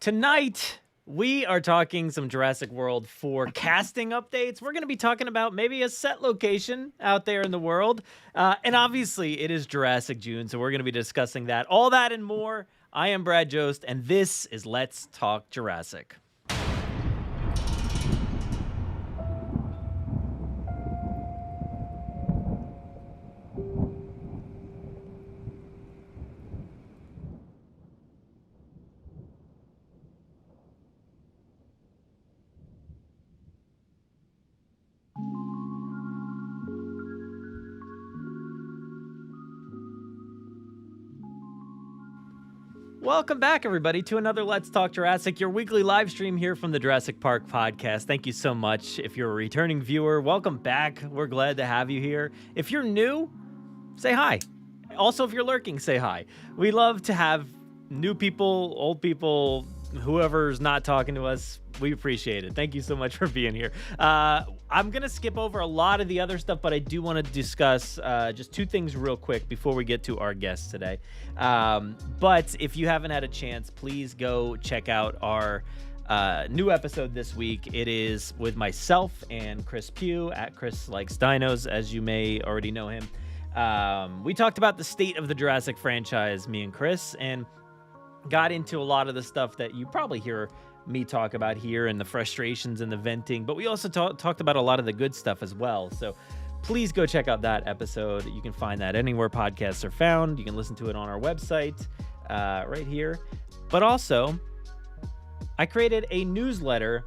Tonight, we are talking some Jurassic World for casting updates. We're going to be talking about maybe a set location out there in the world. And obviously, it is Jurassic June, so we're going to be discussing that. All that and more. I am Brad Jost, and this is Let's Talk Jurassic. Welcome back, everybody, to another Let's Talk Jurassic, your weekly live stream here from the Jurassic Park Podcast. Thank you so much. If you're a returning viewer, welcome back. We're glad to have you here. If you're new, say hi. Also, if you're lurking, say hi. We love to have new people, old people, whoever's not talking to us. We appreciate it. Thank you so much for being here. I'm going to skip over a lot of the other stuff, but I do want to discuss just two things real quick before we get to our guests today. But if you haven't had a chance, please go check out our new episode this week. It is with myself and Chris Pugh at Chris Likes Dinos, as you may already know him. We talked about the state of the Jurassic franchise, me and Chris, and got into a lot of the stuff that you probably hear me talk about here and the frustrations and the venting, but we also talked about a lot of the good stuff as well. So please go check out that episode. You can find that anywhere podcasts are found. You can listen to it on our website right here. But also, I created a newsletter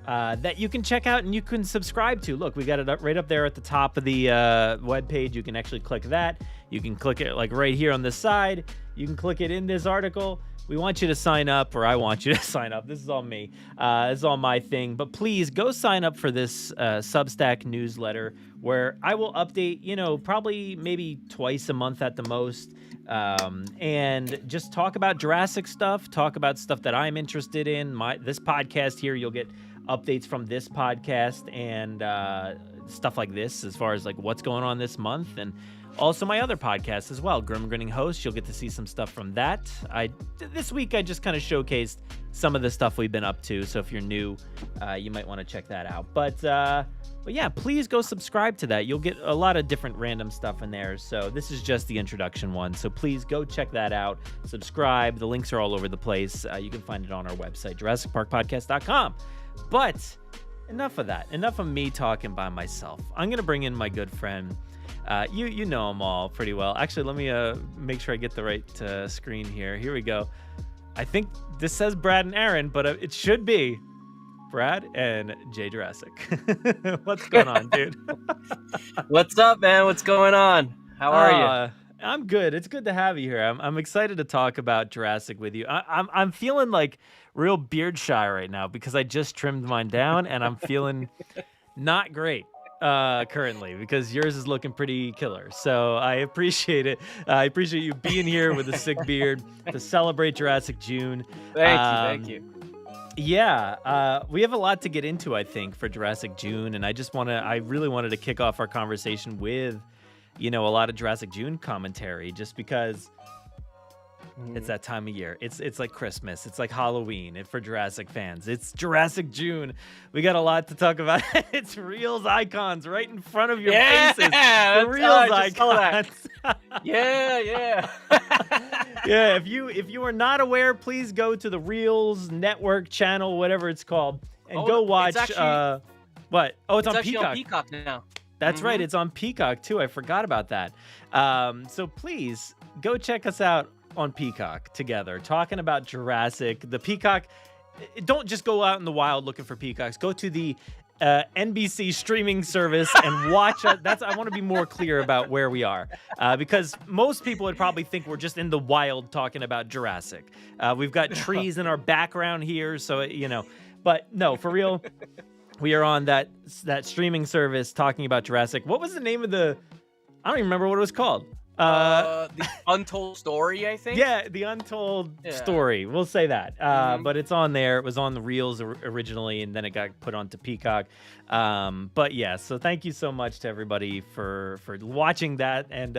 that you can check out and you can subscribe to. Look, we got it up right up there at the top of the webpage. You can actually click that. You can click it like right here on the side. You can click it in this article. We want you to sign up, or I want you to sign up. This is all me. This is all my thing. But please go sign up for this Substack newsletter where I will update, probably maybe twice a month at the most. And just talk about Jurassic stuff, talk about stuff that I'm interested in. This podcast here, you'll get updates from this podcast and stuff like this as far as like what's going on this month, and also my other podcast as well, Grim Grinning Host. You'll get to see some stuff from that. This week I just kind of showcased some of the stuff we've been up to, so if you're new, you might want to check that out. But yeah, please go subscribe to that. You'll get a lot of different random stuff in there. So this is just the introduction one. So please go check that out. Subscribe. The links are all over the place. You can find it on our website, JurassicParkPodcast.com. But enough of that. Enough of me talking by myself. I'm going to bring in my good friend. You know them all pretty well. Actually, let me make sure I get the right screen here. Here we go. I think this says Brad and Aaron, but it should be Brad and Jaye Jurassic. What's going on, dude? What's up, man? What's going on? How are you? I'm good. It's good to have you here. I'm excited to talk about Jurassic with you. I'm feeling like real beard shy right now because I just trimmed mine down and I'm feeling not great currently because yours is looking pretty killer. So I appreciate it. I appreciate you being here with a sick beard to celebrate Jurassic June. Thank you. Yeah, we have a lot to get into, I think, for Jurassic June, and I really wanted to kick off our conversation with, a lot of Jurassic June commentary, just because it's that time of year. It's like Christmas. It's like Halloween for Jurassic fans. It's Jurassic June. We got a lot to talk about. It's Reels icons right in front of your faces. The Reels icons. Yeah. Yeah, if you are not aware, please go to the Reels Network channel, whatever it's called, and go watch. What? Oh, it's on Peacock. On Peacock now. That's right. It's on Peacock too. I forgot about that. So please go check us out on Peacock together, talking about Jurassic. The Peacock. Don't just go out in the wild looking for peacocks. Go to the NBC streaming service and watch it. I want to be more clear about where we are, because most people would probably think we're just in the wild talking about Jurassic. We've got trees in our background here, so But no, for real, we are on that streaming service talking about Jurassic. What was the name of I don't even remember what it was called. The Untold Story, I think. Yeah, the Untold Story. We'll say that. But it's on there. It was on the Reels originally, and then it got put onto Peacock. But yeah, so thank you so much to everybody for watching that and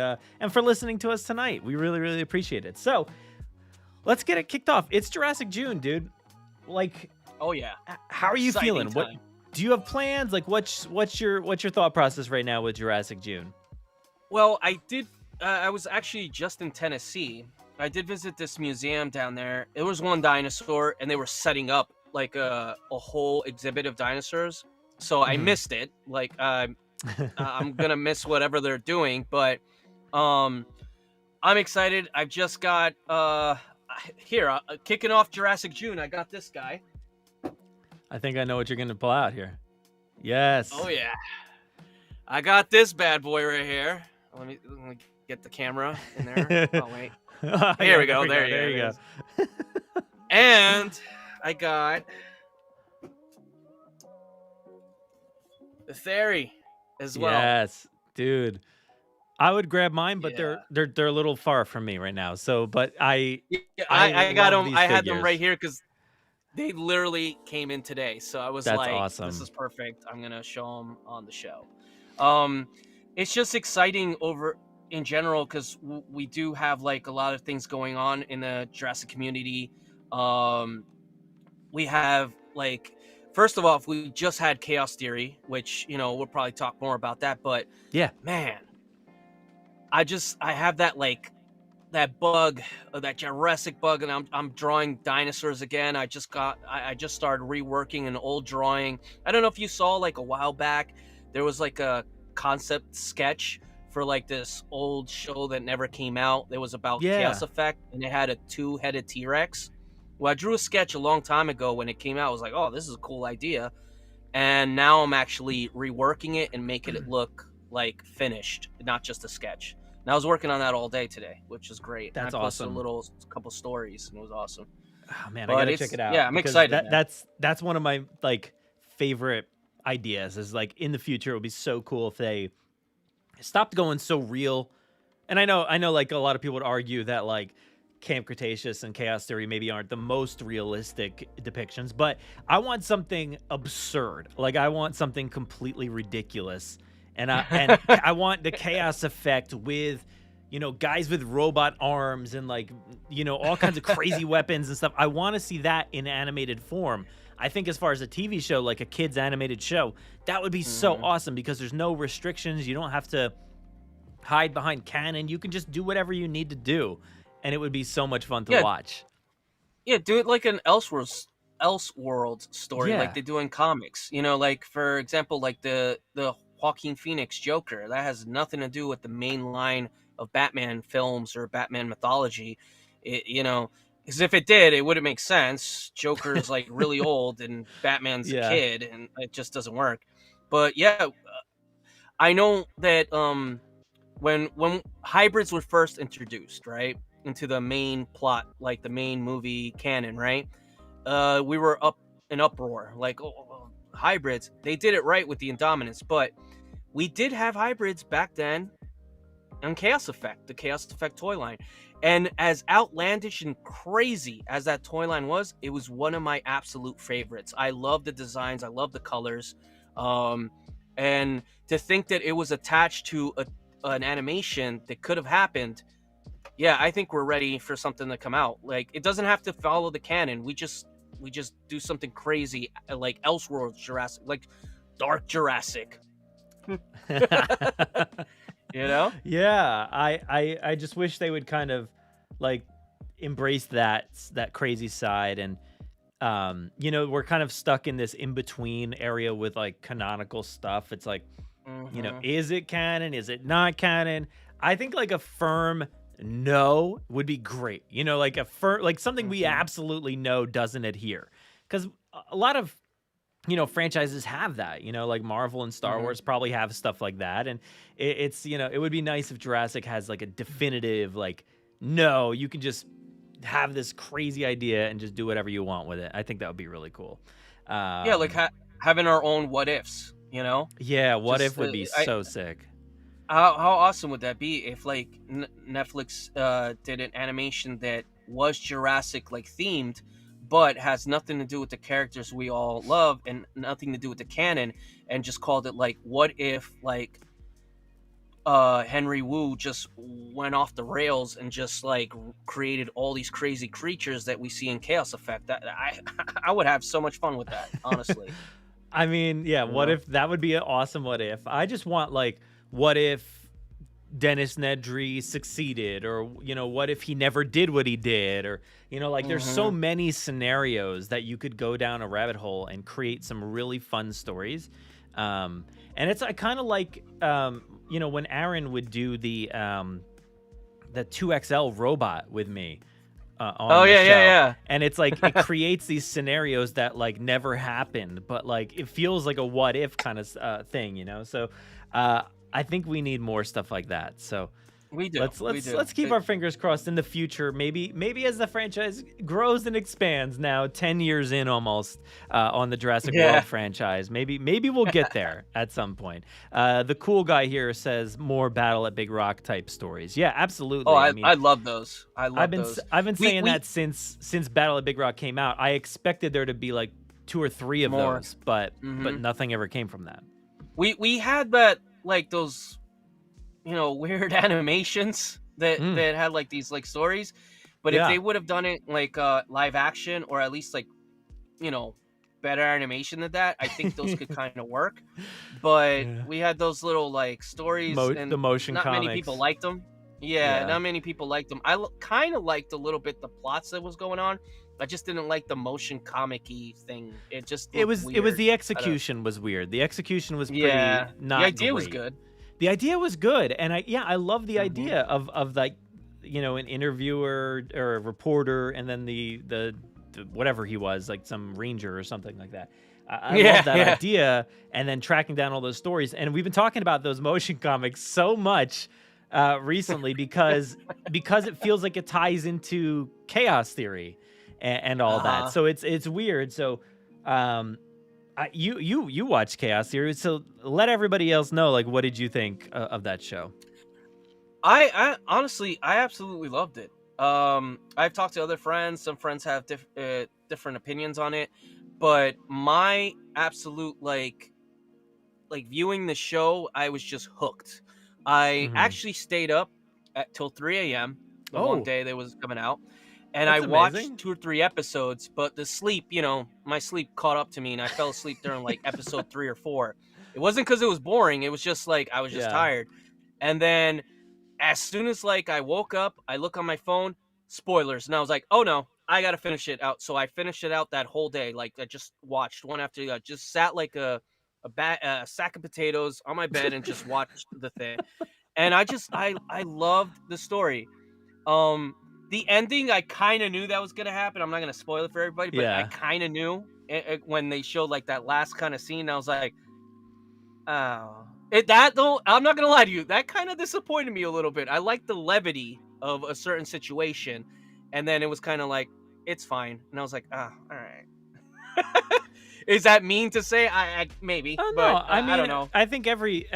for listening to us tonight. We really, really appreciate it. So let's get it kicked off. It's Jurassic June, dude. like, Oh yeah. how are you Exciting feeling? What time. do you have plans? Like, what's your thought process right now with Jurassic June? Well, I did. I was actually just in Tennessee. I did visit this museum down there. It was one dinosaur, and they were setting up like a whole exhibit of dinosaurs. So I Mhm. missed it. Like I'm gonna miss whatever they're doing, but um, I'm excited. I've just got here kicking off Jurassic June. I got this guy. I think I know what you're gonna pull out here. Yes. Oh yeah, I got this bad boy right here. Let me get the camera in there. Oh wait. Here we go. There you go. And I got the Theory as well. Yes, dude. I would grab mine, but Yeah. they're a little far from me right now. So, but Yeah, I I got love them. these I had them right figures. here because they literally came in today. So I was That's like, awesome. this is perfect. I'm gonna show them on the show. Um, it's just exciting over in general because we do have like a lot of things going on in the Jurassic community. We have like, first of all, we just had Chaos Theory, which we'll probably talk more about that. But Yeah. man, I have that like that bug, that Jurassic bug, and I'm drawing dinosaurs again. I just started reworking an old drawing. I don't know if you saw like a while back, there was like a concept sketch for like this old show that never came out. It was about Yeah. Chaos Effect, and it had a 2-headed T-Rex. Well, I drew a sketch a long time ago when it came out. I was like, oh, this is a cool idea. And now I'm actually reworking it and making it look like finished, not just a sketch. And I was working on that all day today, which is great. That's and I posted awesome. a couple stories, and it was awesome. Oh man, But I gotta check it out. Yeah, I'm because excited. Man. That's one of my like favorite ideas. Is like in the future, it would be so cool if they stopped going so real. And I know, like a lot of people would argue that like Camp Cretaceous and Chaos Theory maybe aren't the most realistic depictions, but I want something absurd. Like I want something completely ridiculous. And I want the chaos effect with, guys with robot arms and like, all kinds of crazy weapons and stuff. I want to see that in animated form. I think as far as a TV show, like a kids animated show, that would be so awesome because there's no restrictions. You don't have to hide behind canon. You can just do whatever you need to do. And it would be so much fun to watch. Yeah, do it like an Elseworld story, like they do in comics. Like for example, like the Joaquin Phoenix Joker. That has nothing to do with the main line of Batman films or Batman mythology. Because if it did, it wouldn't make sense. Joker's like really old and Batman's a kid, and it just doesn't work. But yeah, I know that when hybrids were first introduced, right, into the main plot, like the main movie canon, right, we were up in uproar, like, oh, hybrids. They did it right with the Indominus, but we did have hybrids back then on Chaos Effect, the Chaos Effect toy line. And as outlandish and crazy as that toy line was, it was one of my absolute favorites. I love the designs. I love the colors. And to think that it was attached to an animation that could have happened, yeah, I think we're ready for something to come out. Like, it doesn't have to follow the canon. We just do something crazy, like Elseworld Jurassic, like Dark Jurassic. Yeah, I just wish they would kind of like embrace that crazy side. And we're kind of stuck in this in between area with like canonical stuff. It's like, is it canon, is it not canon? I think like a firm no would be great. Like a firm, like something we absolutely know doesn't adhere, because a lot of franchises have that, like Marvel and Star Wars probably have stuff like that. And it's, it would be nice if Jurassic has like a definitive, like, no, you can just have this crazy idea and just do whatever you want with it. I think that would be really cool. Yeah, like having our own what ifs, Yeah, what if would be so sick. How awesome would that be if like Netflix did an animation that was Jurassic like themed, but has nothing to do with the characters we all love and nothing to do with the canon, and just called it like what if like Henry Wu just went off the rails and just like created all these crazy creatures that we see in Chaos Effect. That I would have so much fun with that, honestly. I mean, yeah, what if that would be an awesome what if. I just want like what if Dennis Nedry succeeded, or what if he never did what he did, or like there's so many scenarios that you could go down a rabbit hole and create some really fun stories. And it's I kind of like when Aaron would do the 2XL robot with me on the show. Yeah. And it's like it creates these scenarios that like never happened, but like it feels like a what if kind of thing, so I think we need more stuff like that. So we do. Let's keep our fingers crossed in the future. Maybe as the franchise grows and expands now, 10 years in almost on the Jurassic World franchise. Maybe we'll get there at some point. The cool guy here says more Battle at Big Rock type stories. Yeah, absolutely. Oh, I love those. I've been saying that since Battle at Big Rock came out. I expected there to be like 2 or 3 of those, but nothing ever came from that. We had that. Like those, weird animations that had like these like stories, but if they would have done it like live action, or at least like, better animation than that, I think those could kind of work. But we had those little like stories, and the motion not comics. many people liked them. Yeah, not many people liked them. I kind of liked a little bit the plots that was going on. I just didn't like the motion comic-y thing. It was the execution was weird. The execution was pretty not the idea great. was good. The idea was good, and I love the idea of like an interviewer or a reporter, and then the whatever he was, like some ranger or something like that. I love that idea, and then tracking down all those stories. And we've been talking about those motion comics so much recently because it feels like it ties into Chaos Theory and all that. So it's weird. So you watched Chaos Theory, so let everybody else know, like, what did you think of that show? I honestly, I absolutely loved it. I've talked to other friends. Some friends have different opinions on it, but my absolute like viewing the show, I was just hooked. I actually stayed up till 3 a.m. the one day that was coming out. And That's I watched amazing. 2 or 3 episodes, but the sleep, my sleep caught up to me, and I fell asleep during like episode 3 or 4. It wasn't because it was boring. It was just like I was just tired. And then as soon as like I woke up, I look on my phone, spoilers, and I was like, oh no, I got to finish it out. So I finished it out that whole day. Like I just watched one after the other. Just sat like a sack of potatoes on my bed and just watched the thing. And I loved the story. The ending, I kind of knew that was going to happen. I'm not going to spoil it for everybody, but I kind of knew when they showed like that last kind of scene. I was like, oh. I'm not going to lie to you. That kind of disappointed me a little bit. I liked the levity of a certain situation. And then it was kind of like, it's fine. And I was like, all right. Is that mean to say? I maybe. Oh, but, no, I mean, I don't know. I think every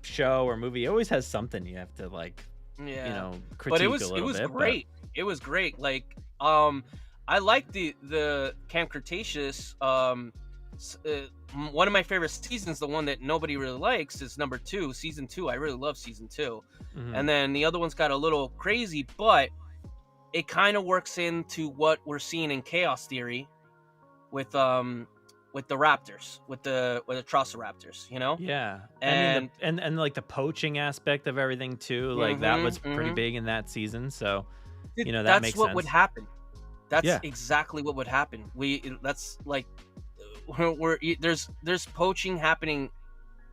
show or movie always has something you have to like. Critique but it was great. But... It was great. Like, I like the Camp Cretaceous. One of my favorite seasons, the one that nobody really likes, is number 2, season 2. I really love season 2, and then the other one's got a little crazy, but it kind of works into what we're seeing in Chaos Theory with the raptors, with the Trociraptors, Yeah. And I mean, and like the poaching aspect of everything too, like that was pretty big in that season. So, that makes sense. That's what would happen. That's exactly what would happen. That's like, there's poaching happening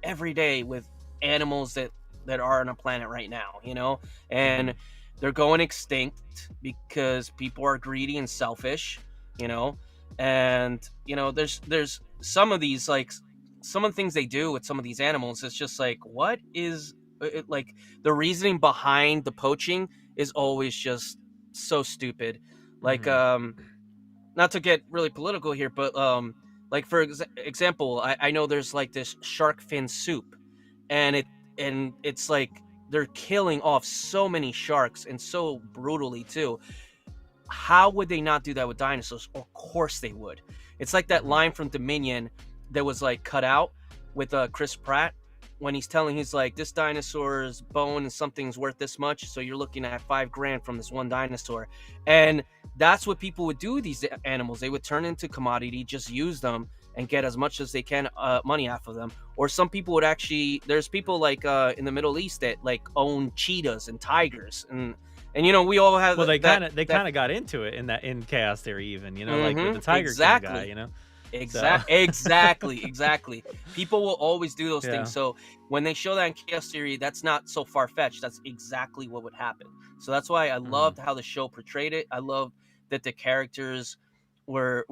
every day with animals that are on a planet right now, and they're going extinct because people are greedy and selfish, and there's some of these, like some of the things they do with some of these animals, it's just like, what is it, like the reasoning behind the poaching is always just so stupid. Like not to get really political here, but like for example, I know there's like this shark fin soup, and it's like they're killing off so many sharks, and so brutally too. How would they not do that with dinosaurs? Of course they would. It's like that line from Dominion that was like cut out with Chris Pratt, when he's telling, he's like, this dinosaur's bone and something's worth this much, so you're looking at $5,000 from this one dinosaur. And that's what people would do with these animals. They would turn into commodity, just use them and get as much as they can money off of them. Or some people would actually, there's people like in the Middle East that like own cheetahs and tigers, and you know, we all have. Well, they kind of got into it in Chaos Theory, even, you know, like with the Tiger King guy, you know. Exactly. People will always do those Yeah. things. So when they show that in Chaos Theory, that's not so far-fetched. That's exactly what would happen. So that's why I loved how the show portrayed it. I love that the characters were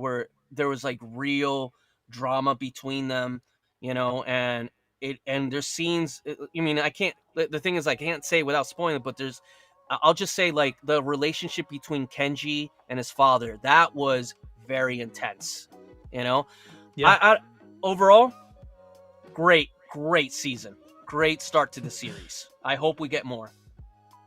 there was like real drama between them, you know, and there's scenes. I mean, I can't. The thing is, I can't say without spoiling it, but I'll just say, like, the relationship between Kenji and his father, that was very intense. You know, I overall, great season, great start to the series. I hope we get more.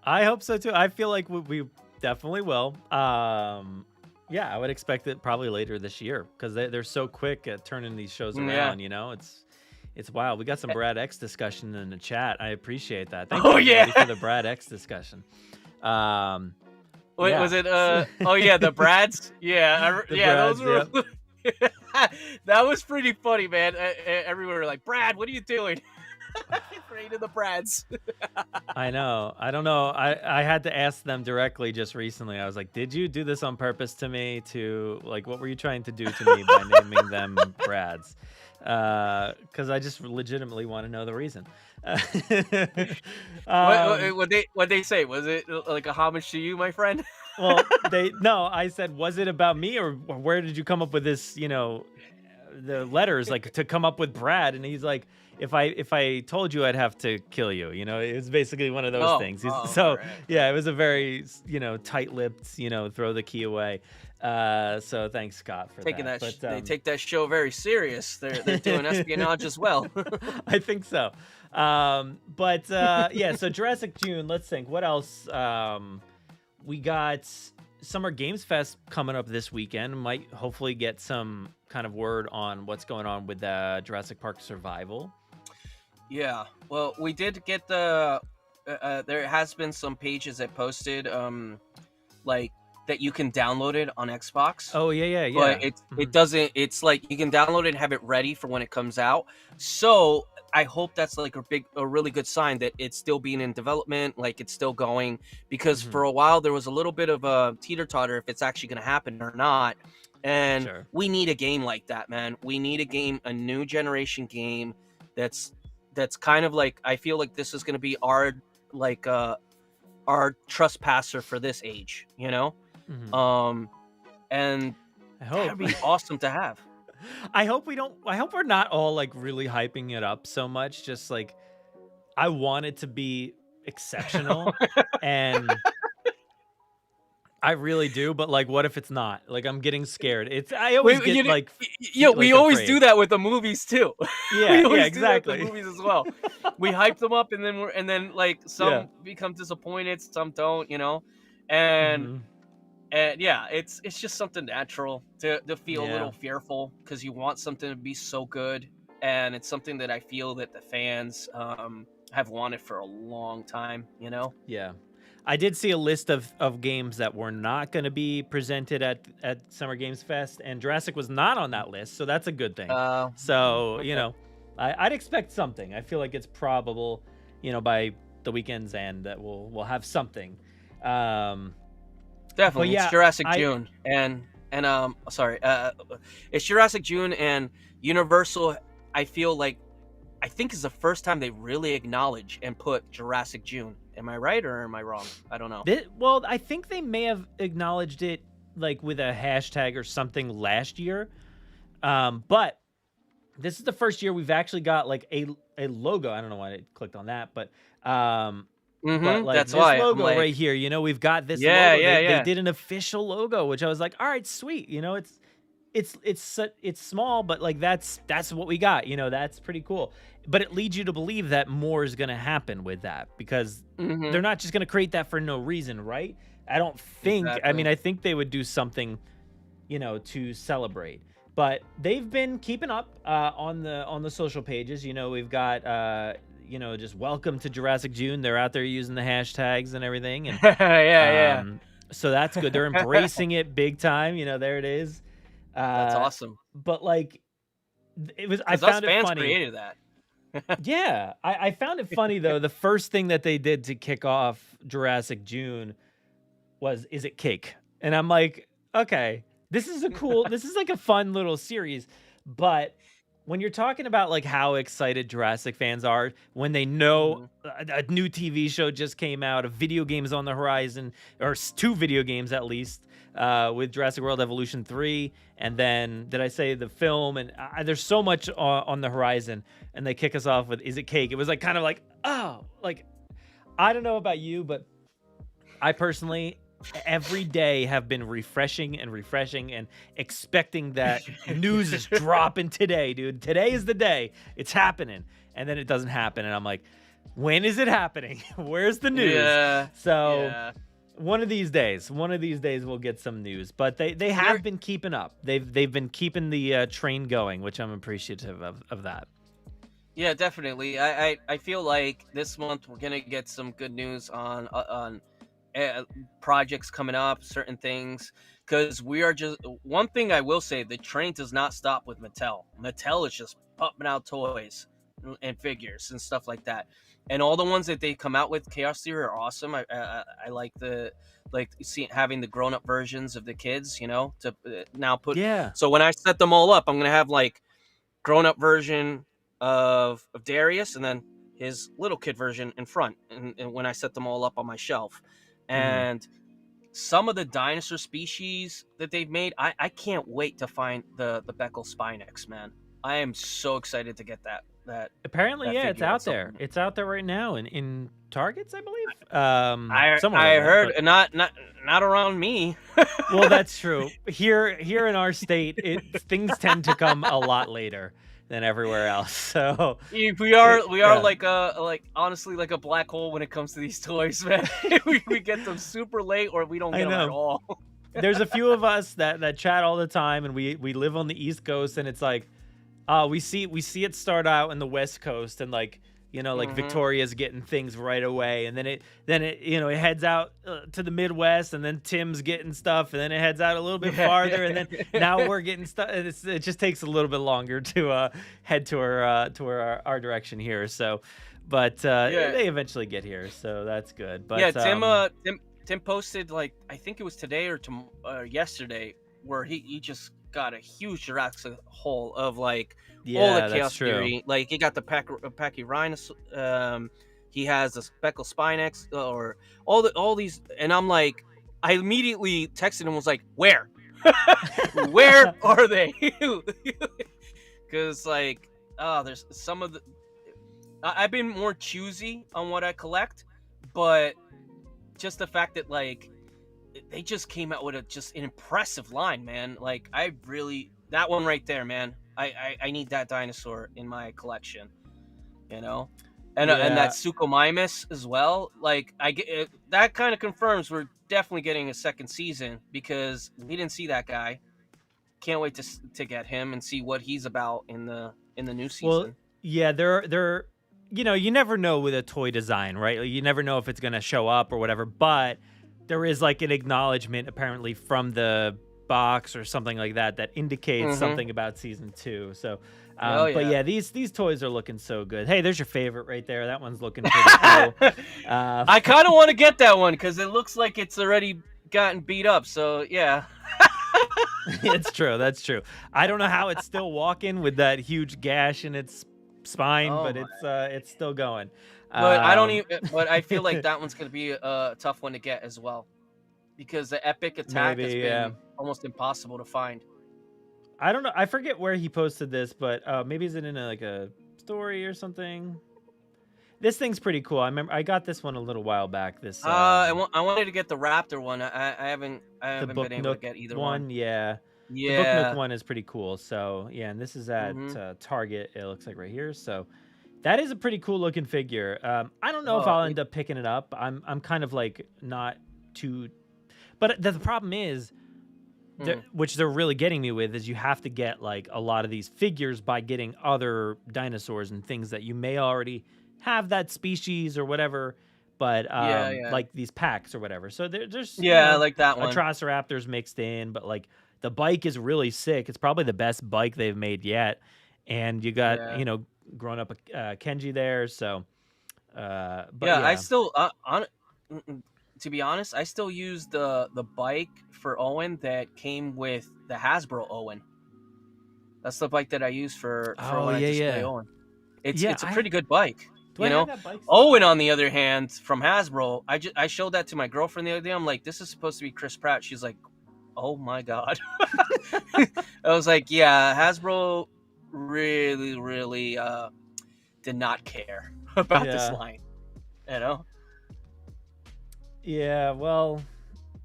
I hope so too. I feel like we definitely will. Yeah, I would expect it probably later this year, because they're so quick at turning these shows around. You know, it's wild. We got some Brad X discussion in the chat. I appreciate that. Thank you everybody for the Brad X discussion. Wait, was it? Oh yeah, the Brads. Yeah, Brads, those were. That was pretty funny, man. Everyone were like, Brad, what are you doing? Afraid of the Brads. I know. I don't know. I had to ask them directly just recently. I was like, did you do this on purpose to me? Like, what were you trying to do to me by naming them Brads? Because I just legitimately want to know the reason. What they say? Was it like a homage to you, my friend? Well, I said, was it about me, or where did you come up with this, you know, the letters, like, to come up with Brad? And he's like, if I told you, I'd have to kill you, you know. It was basically one of those things. Right. Yeah, it was a very, you know, tight-lipped, you know, throw the key away. So thanks, Scott, for taking that. But, they take that show very serious. They're doing espionage as well. I think so. Yeah, so Jurassic June, let's think. What else? We got Summer Games Fest coming up this weekend. Might hopefully get some kind of word on what's going on with Jurassic Park Survival. Yeah, well, we did get the there has been some pages that posted like that you can download it on Xbox. Oh yeah. But it doesn't. It's like you can download it and have it ready for when it comes out. So I hope that's like a really good sign that it's still being in development, like it's still going, because for a while there was a little bit of a teeter-totter if it's actually going to happen or not. And we need a game like that, man. We need a new generation game that's kind of like, I feel like this is going to be our trespasser for this age, you know? And I hope that'd be awesome to have. I hope we're not all like really hyping it up so much. Just like, I want it to be exceptional and I really do, but like, what if it's not? Like, I'm getting scared. I always get like, we always do that with the movies too. Yeah, exactly. Do that with the movies as well. We hype them up, and then like some become disappointed, some don't, you know, and yeah, it's just something natural to feel a little fearful because you want something to be so good, and it's something that I feel that the fans have wanted for a long time, you know. Yeah. I did see a list of games that were not going to be presented at Summer Games Fest, and Jurassic was not on that list, so that's a good thing. You know, I'd expect something. I feel like it's probable, you know, by the weekend's end that we'll have something. Definitely, it's Jurassic June, and it's Jurassic June, and Universal, I think is the first time they really acknowledge and put Jurassic June. Am I right or am I wrong? I don't know. Well, I think they may have acknowledged it like with a hashtag or something last year. But this is the first year we've actually got like a logo. I don't know why I clicked on that, but but like that's this why logo right here, you know, we've got this logo. They did an official logo, which I was like, all right, sweet. You know, it's small, but like that's what we got. You know, that's pretty cool. But it leads you to believe that more is going to happen with that, because they're not just going to create that for no reason, right? I don't think. Exactly. I mean, I think they would do something, you know, to celebrate. But they've been keeping up on the social pages. You know, we've got just welcome to Jurassic June. They're out there using the hashtags and everything. And yeah. So that's good. They're embracing it big time. There it is. That's awesome. But like, I Us found it fans funny. created that. Yeah, I found it funny though. The first thing that they did to kick off Jurassic June was, is it cake? And I'm like, okay, this is like a fun little series. But when you're talking about like how excited Jurassic fans are when they know a new TV show just came out, a video game's on the horizon, or 2 video games at least, with Jurassic World Evolution 3, and then did I say the film? And there's so much on the horizon, and they kick us off with "Is it cake?" It was like kind of like, oh, like I don't know about you, but I personally every day have been refreshing and expecting that news is dropping today, dude. Today is the day. It's happening, and then it doesn't happen, and I'm like, when is it happening? Where's the news? Yeah. So. Yeah. One of these days we'll get some news, but they have been keeping up. They've been keeping the train going, which I'm appreciative of that. Yeah, definitely. I feel like this month we're gonna get some good news on projects coming up, certain things, because we are just one thing I will say: the train does not stop with Mattel. Mattel is just pumping out toys and figures and stuff like that. And all the ones that they come out with, Chaos Theory, are awesome. I like having the grown up versions of the kids, to now put. Yeah. So when I set them all up, I'm gonna have like grown up version of Darius, and then his little kid version in front. And when I set them all up on my shelf, and some of the dinosaur species that they've made, I can't wait to find the Beckel Spinex, man. I am so excited to get that. Apparently, yeah, it's out there. It's out there right now in Targets, I believe. I heard, but not around me. Well, that's true. Here in our state, things tend to come a lot later than everywhere else. So we are like honestly like a black hole when it comes to these toys, man. we get them super late, or we don't get them at all. There's a few of us that chat all the time, and we live on the East Coast, and it's like, we see it start out in the West Coast, and like Victoria's getting things right away, and then it it heads out to the Midwest, and then Tim's getting stuff, and then it heads out a little bit farther, and then now we're getting stuff. It just takes a little bit longer to head to our direction here. So, but they eventually get here, so that's good. But yeah, Tim posted, like, I think it was today or yesterday, where he just got a huge Jurassic hole of like all the Chaos Theory. Like he got the Pachyrhinus, he has the Beckel Spinex, or all these, and I'm like, I immediately texted him, was like, where where are they? Because like, there's some of the, I've been more choosy on what I collect, but just the fact that like they just came out with an impressive line, man. Like that one right there, man. I need that dinosaur in my collection, and that Suchomimus as well. Like that kind of confirms we're definitely getting a second season, because we didn't see that guy. Can't wait to get him and see what he's about in the new season. Well, yeah, they're you never know with a toy design, right? Like, you never know if it's gonna show up or whatever, but there is like an acknowledgement apparently from the box or something like that indicates something about season 2. So, but yeah, these toys are looking so good. Hey, there's your favorite right there. That one's looking pretty cool. I kind of want to get that one because it looks like it's already gotten beat up. So yeah. It's true. That's true. I don't know how it's still walking with that huge gash in its spine, but it's still going. But I don't even. But I feel like that one's gonna be a tough one to get as well, because the epic attack has been almost impossible to find. I don't know. I forget where he posted this, but maybe is it in a story or something? This thing's pretty cool. I remember I got this one a little while back. This I wanted to get the Raptor one. I haven't been able to get either one. Yeah. The Book Nook one is pretty cool. So yeah, and this is at Target. It looks like right here. So that is a pretty cool looking figure. I don't know if I'll end up picking it up. I'm kind of like not too, but the problem is, which they're really getting me with, is you have to get like a lot of these figures by getting other dinosaurs and things that you may already have that species or whatever, but like these packs or whatever. So there's like that one. Atrociraptors mixed in, but like the bike is really sick. It's probably the best bike they've made yet, and you got grown up Kenji there. So, I still to be honest, I still use the bike for Owen that came with the Hasbro Owen. That's the bike that I use for when I display Owen. It's a pretty good bike. Owen, on the other hand, from Hasbro, I showed that to my girlfriend the other day. I'm like, this is supposed to be Chris Pratt. She's like, oh my god. I was like, yeah, Hasbro really, really did not care about this line. Yeah, well,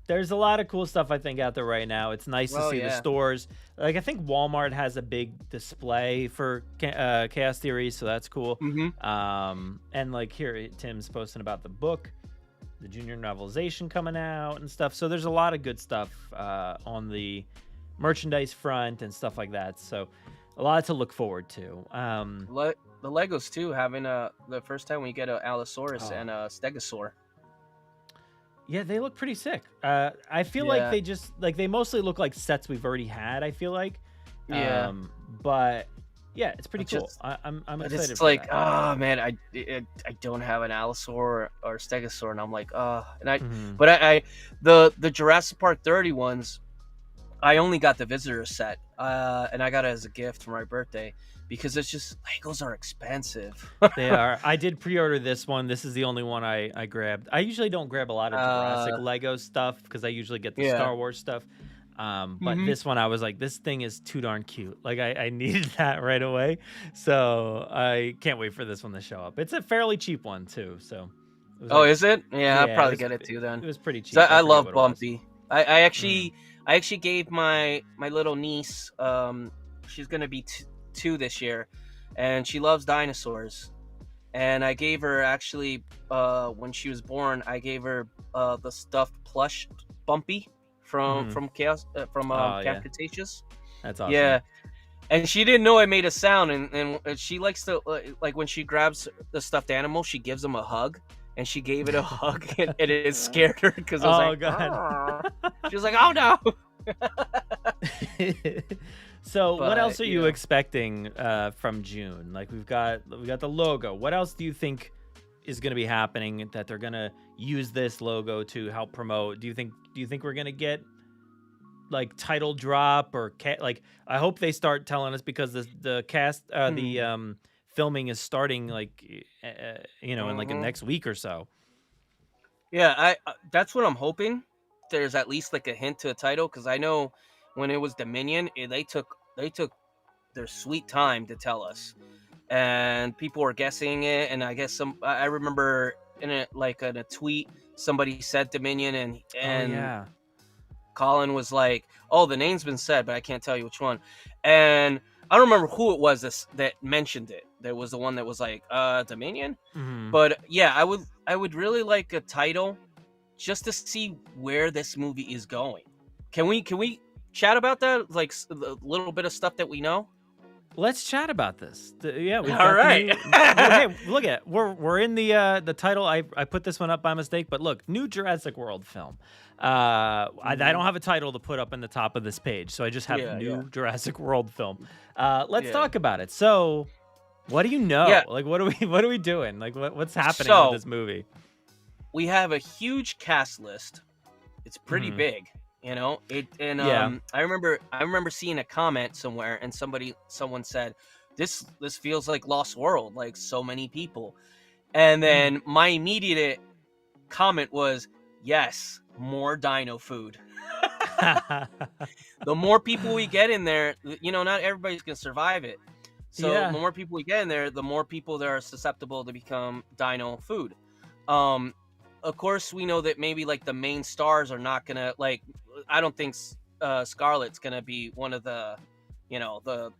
there's a lot of cool stuff I think out there right now. It's nice to see the stores. Like I think Walmart has a big display for Chaos Theory, so that's cool. And like here, Tim's posting about the book, the junior novelization coming out and stuff. So there's a lot of good stuff on the merchandise front and stuff like that. So a lot to look forward to. The Legos too, having the first time we get a Allosaurus and a Stegosaur. Yeah, they look pretty sick. I feel like they mostly look like sets we've already had. I feel like, but yeah, it's pretty cool. I'm excited. It's for like, that. Oh man, I don't have an Allosaur or Stegosaur, and I'm like, but the Jurassic Park 30 ones, I only got the visitor set, and I got it as a gift for my birthday. Because it's just, Legos are expensive. They are. I did pre-order this one. This is the only one I grabbed. I usually don't grab a lot of Jurassic Lego stuff because I usually get the Star Wars stuff. But this one, I was like, this thing is too darn cute. Like, I needed that right away. So I can't wait for this one to show up. It's a fairly cheap one, too. So. Is it? Yeah, I'll probably get it, too, then. It was pretty cheap. I love Bumpy. I actually gave my little niece, she's going to be 2 this year, and she loves dinosaurs, and I gave her actually when she was born, I gave her the stuffed plush Bumpy from Chaos Camp Cretaceous. That's awesome. Yeah, and she didn't know I made a sound, and she likes to like when she grabs the stuffed animal, she gives him a hug, and she gave it a hug, and it scared her because I was like, god. She was like, oh no. So what else are you expecting from June? Like we got the logo. What else do you think is going to be happening that they're going to use this logo to help promote? Do you think we're going to get like title drop or like I hope they start telling us because the cast the filming is starting like in like the next week or so. Yeah, I that's what I'm hoping. There's at least like a hint to a title because I know when it was Dominion, they took their sweet time to tell us, and people were guessing it. And I guess I remember in a tweet somebody said Dominion, and Colin was like, "Oh, the name's been said, but I can't tell you which one." And I don't remember who it was that mentioned it. There was the one that was like Dominion, but yeah, I would really like a title just to see where this movie is going. Can we chat about that? Like a little bit of stuff that we know. Let's chat about this. We've got all right. Hey, look at it. We're in the title. I put this one up by mistake, but look, new Jurassic World film. I don't have a title to put up in the top of this page, so I just have new Jurassic World film. Let's talk about it. So, what do you know? Yeah. Like, what are we doing? Like, what's happening with this movie? We have a huge cast list. It's pretty big. I remember seeing a comment somewhere, and someone said, "This feels like Lost World, like so many people." And then my immediate comment was, "Yes, more dino food." The more people we get in there, not everybody's gonna survive it. So the more people we get in there, the more people that are susceptible to become dino food. Of course, we know that maybe like the main stars are not gonna like. I don't think Scarlet's gonna be one of the, the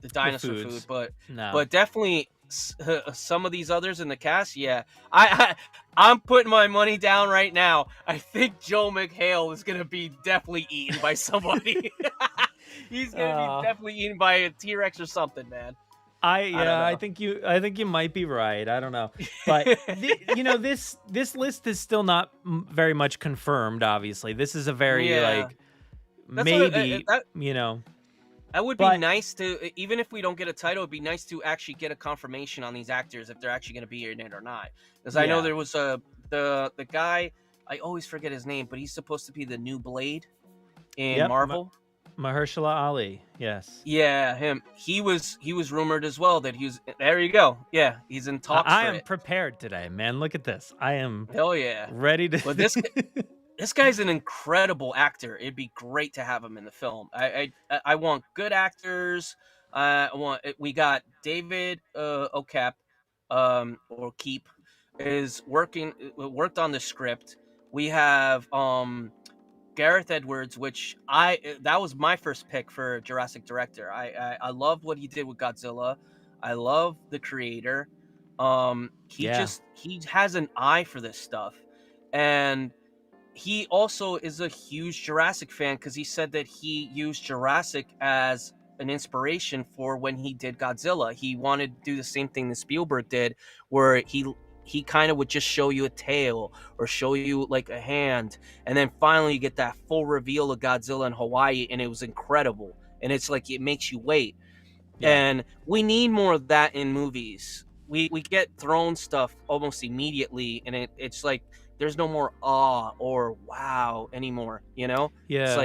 dinosaur food, but definitely some of these others in the cast. Yeah, I'm putting my money down right now. I think Joe McHale is gonna be definitely eaten by somebody. He's gonna be definitely eaten by a T-Rex or something, man. I think you might be right. I don't know, but this list is still not very much confirmed. Obviously, this is a very maybe. That would be nice to, even if we don't get a title, it'd be nice to actually get a confirmation on these actors if they're actually going to be in it or not. Because I know there was the guy, I always forget his name, but he's supposed to be the new Blade in Marvel. Mahershala Ali, yes. Yeah, him. He was rumored as well that he was. There you go. Yeah, he's in talks. I am prepared today, man. Look at this. I am. Hell yeah. Ready to. But this guy's an incredible actor. It'd be great to have him in the film. I want good actors. We got David O'Kap, or Keep, worked on the script. We have Gareth Edwards, which that was my first pick for Jurassic director. I loved what he did with Godzilla. I love the creator. He has an eye for this stuff, and he also is a huge Jurassic fan because he said that he used Jurassic as an inspiration for when he did Godzilla. He wanted to do the same thing that Spielberg did, where he kind of would just show you a tail or show you like a hand, and then finally you get that full reveal of Godzilla in Hawaii, and it was incredible. And it's like it makes you wait. And we need more of that in movies. We get thrown stuff almost immediately, and it's like there's no more awe or wow anymore, It's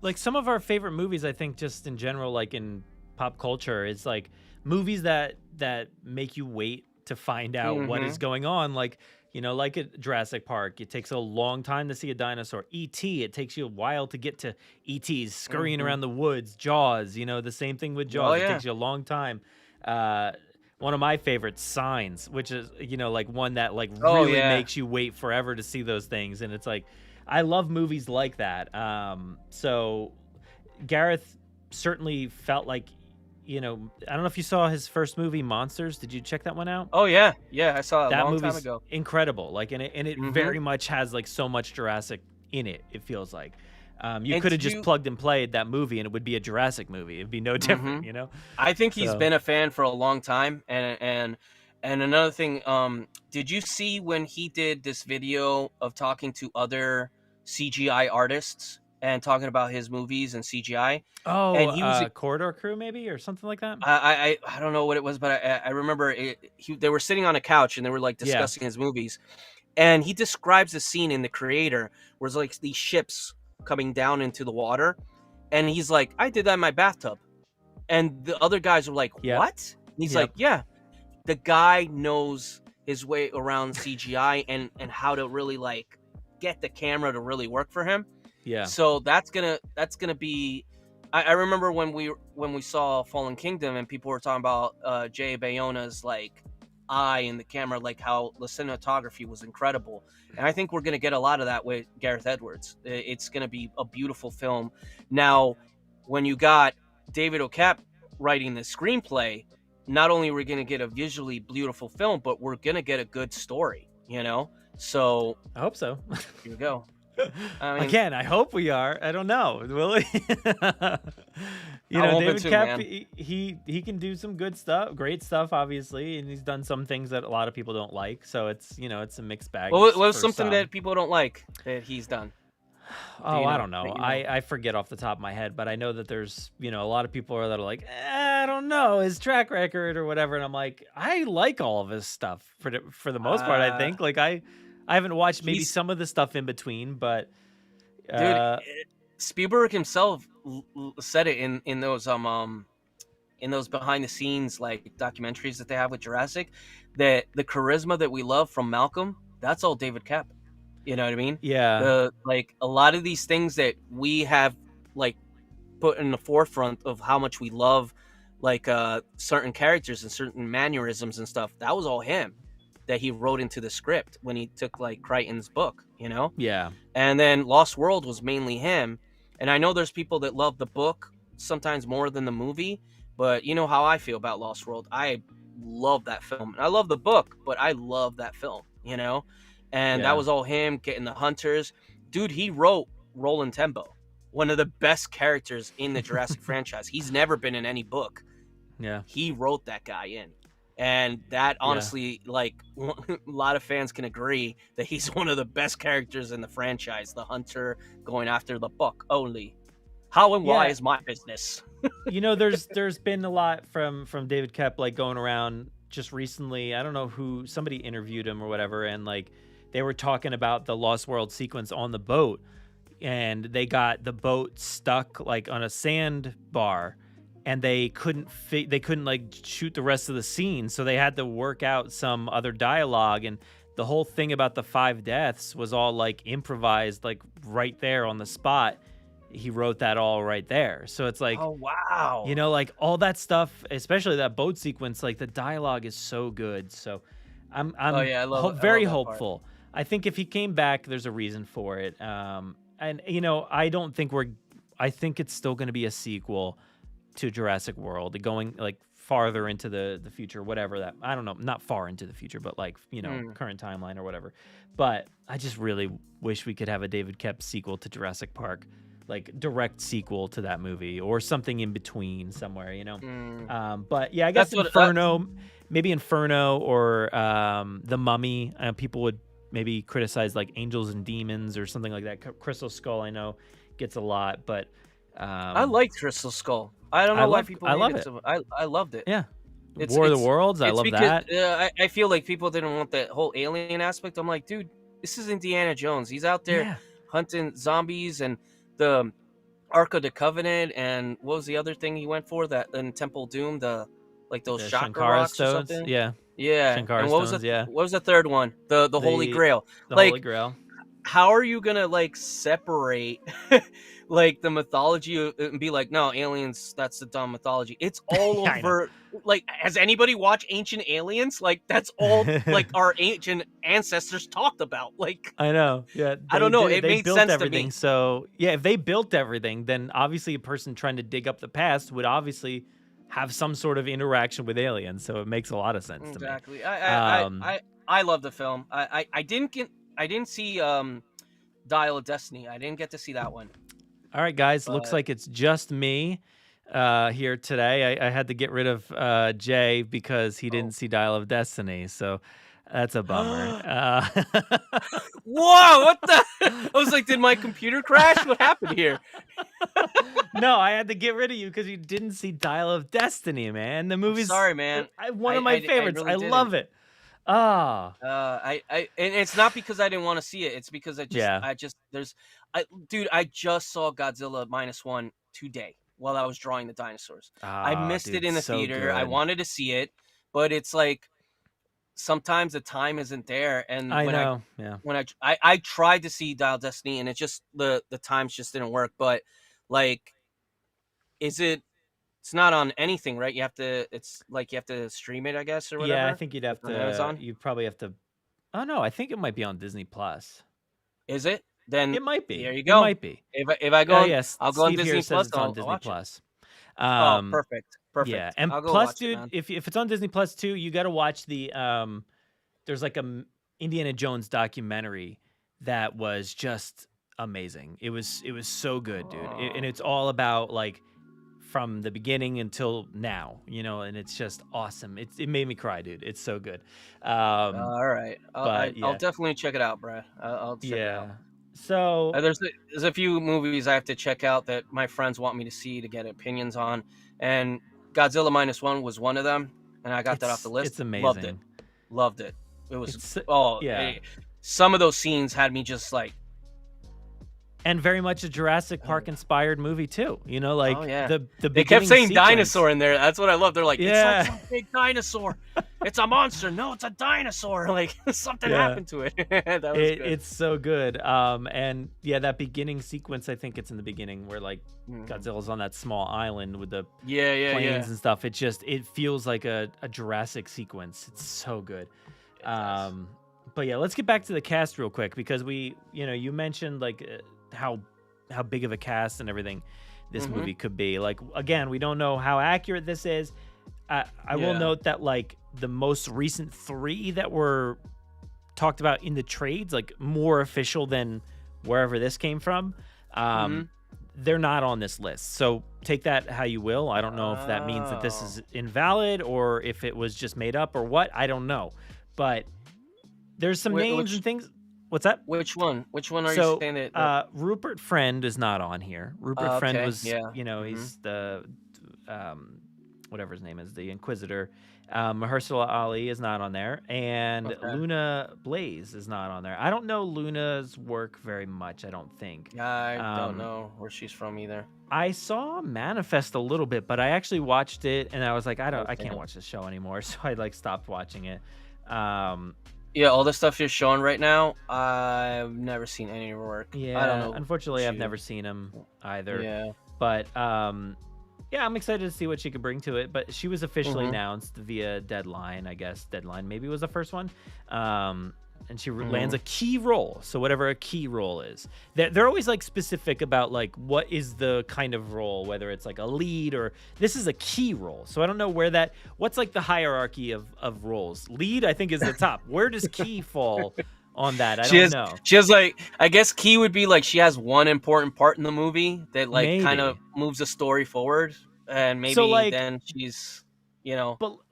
like some of our favorite movies, I think, just in general, like in pop culture, is like movies that make you wait to find out what is going on. Like at Jurassic Park, it takes a long time to see a dinosaur. E.T., it takes you a while to get to E.T.'s scurrying around the woods. Jaws, the same thing with Jaws. It takes you a long time. One of my favorites, Signs, which is, like one that like really makes you wait forever to see those things. And it's like, I love movies like that. So Gareth certainly felt like, I don't know if you saw his first movie, Monsters. Did you check that one out? Oh yeah. Yeah. I saw it that a long movie's time ago. Incredible. Like, and it very much has like so much Jurassic in it. It feels like. You could have just plugged and played that movie and it would be a Jurassic movie. It'd be no different, I think he's been a fan for a long time. And another thing, did you see when he did this video of talking to other CGI artists and talking about his movies and CGI? Oh, and he was Corridor Crew maybe or something like that? I don't know what it was, but I remember they were sitting on a couch and they were like discussing his movies. And he describes a scene in The Creator where it's like these ships coming down into the water, and he's like, I did that in my bathtub. And the other guys were like, what? And he's like, yeah, the guy knows his way around CGI and how to really like get the camera to really work for him. So that's gonna be. I remember when we saw Fallen Kingdom and people were talking about Jay Bayona's like eye in the camera, like how the cinematography was incredible. And I think we're going to get a lot of that with Gareth Edwards. It's going to be a beautiful film. Now, when you got David O'Kap writing the screenplay, not only are we going to get a visually beautiful film, but we're going to get a good story, So I hope so. Here we go. Again, I hope we are. I don't know. Will he? David Cap, he can do some good stuff, great stuff, obviously, and he's done some things that a lot of people don't like. So it's it's a mixed bag. What was something that people don't like that he's done? I don't know. I forget off the top of my head, but I know that there's a lot of people that are like, I don't know his track record or whatever, and I'm like, I like all of his stuff for the most part. I think like I haven't watched maybe some of the stuff in between, but dude, Spielberg himself said it in those behind the scenes like documentaries that they have with Jurassic, that the charisma that we love from Malcolm, that's all David Cap. You know what I mean? Yeah. Like a lot of these things that we have like put in the forefront of how much we love like certain characters and certain mannerisms and stuff, that was all him. That he wrote into the script when he took like Crichton's book, Yeah. And then Lost World was mainly him. And I know there's people that love the book sometimes more than the movie, but you know how I feel about Lost World. I love that film. I love the book, but I love that film, And that was all him getting the hunters. Dude, he wrote Roland Tembo, one of the best characters in the Jurassic franchise. He's never been in any book. Yeah. He wrote that guy in. And that honestly, like, a lot of fans can agree that he's one of the best characters in the franchise. The hunter going after the buck only. How and why is my business. There's been a lot from David Koepp, like, going around just recently. I don't know who, somebody interviewed him or whatever, and like they were talking about the Lost World sequence on the boat, and they got the boat stuck like on a sandbar, and they couldn't like shoot the rest of the scene, so they had to work out some other dialogue, and the whole thing about the 5 deaths was all like improvised, like right there on the spot. He wrote that all right there. So it's like, oh wow, like all that stuff, especially that boat sequence, like the dialogue is so good. So I'm very hopeful. I think if he came back, there's a reason for it. And I think it's still going to be a sequel to Jurassic World, going like farther into the future, whatever that, I don't know, not far into the future, but like, current timeline or whatever. But I just really wish we could have a David Koepp sequel to Jurassic Park, like direct sequel to that movie or something in between somewhere, But yeah, I guess maybe Inferno or The Mummy. People would maybe criticize like Angels and Demons or something like that. Crystal Skull, I know, gets a lot, but I like Crystal Skull. I don't know why people hate it. So I loved it. Yeah. War of the Worlds, I love that. I feel like people didn't want that whole alien aspect. I'm like, dude, this is Indiana Jones. He's out there hunting zombies and the Ark of the Covenant, and what was the other thing he went for? That in Temple Doom, those chakra rocks stones, or something. Yeah. Shankara and what was the third one? The Holy Grail. The Holy Grail. How are you gonna like separate like the mythology and be like, no, aliens, that's the dumb mythology? It's all over. Like, has anybody watched Ancient Aliens? Like, that's all like our ancient ancestors talked about. Like, I know. Yeah. I don't know. It made sense to me. So yeah, if they built everything, then obviously a person trying to dig up the past would obviously have some sort of interaction with aliens. So it makes a lot of sense to me. Exactly. I love the film. I didn't see Dial of Destiny. I didn't get to see that one. All right, guys. Looks like it's just me here today. I had to get rid of Jay because he didn't see Dial of Destiny. So that's a bummer. Whoa! What the? I was like, did my computer crash? What happened here? No, I had to get rid of you because you didn't see Dial of Destiny, man. The movie's sorry, man. One of my favorites. I love it. And it's not because I didn't want to see it. It's because I just saw Godzilla -1 today while I was drawing the dinosaurs. I missed it in the theater. Good. I wanted to see it, but it's like sometimes the time isn't there. And when I tried to see Dial Destiny, and it just the times just didn't work. But like, it's not on anything, right? You have to stream it, I guess, or whatever. Yeah, I think you'd have to. You probably have to. Oh no, I think it might be on Disney Plus. Is it? Then it might be. There you go. It might be. If I go, I'll go on Disney Plus. It's on Disney Plus. Perfect. Yeah, and plus, dude, if it's on Disney Plus too, you got to watch the. There's like a Indiana Jones documentary that was just amazing. It was so good, dude, and it's all about like from the beginning until now, and it's just awesome. It made me cry, dude. It's so good. All right, I'll definitely check it out, Brad. I'll check it out. So there's a few movies I have to check out that my friends want me to see to get opinions on, and Godzilla -1 was one of them, and I got that off the list. It's amazing. Loved it. It was some of those scenes had me just like. And very much a Jurassic Park inspired movie too. The they kept saying sequence. Dinosaur in there. That's what I love. They're like, it's like some big dinosaur. It's a monster. No, it's a dinosaur. Like something happened to it. That was good. It's so good. And that beginning sequence, I think it's in the beginning where like Godzilla's on that small island with the planes and stuff. It feels like a Jurassic sequence. It's so good. But yeah, let's get back to the cast real quick because you mentioned like how big of a cast and everything this movie could be. Like, again, we don't know how accurate this is. I will note that like the most recent 3 that were talked about in the trades, like more official than wherever this came from. they're not on this list. So take that how you will. I don't know if that means that this is invalid or if it was just made up or what. I don't know. But there's some names and things. What's that? Which one? Which one are you saying that? Rupert Friend is not on here. Rupert Friend was, he's the, whatever his name is, the Inquisitor. Mahershala Ali is not on there. And Luna Blaze is not on there. I don't know Luna's work very much, I don't think. I don't know where she's from either. I saw Manifest a little bit, but I actually watched it and I was like, I can't watch this show anymore. So I stopped watching it. Yeah, all the stuff you're showing right now, I've never seen any of her work. Yeah, I don't know. Unfortunately, I've never seen him either. Yeah. But yeah, I'm excited to see what she could bring to it. But she was officially announced via Deadline, I guess. Deadline maybe was the first one. And she lands a key role. So whatever a key role is. They're always like specific about like what is the kind of role, whether it's like a lead or this is a key role. So I don't know what's like the hierarchy of roles. Lead, I think, is the top. Where does key fall on that? I don't know. She has like, I guess key would be like she has one important part in the movie that like kind of moves the story forward. And maybe then she's,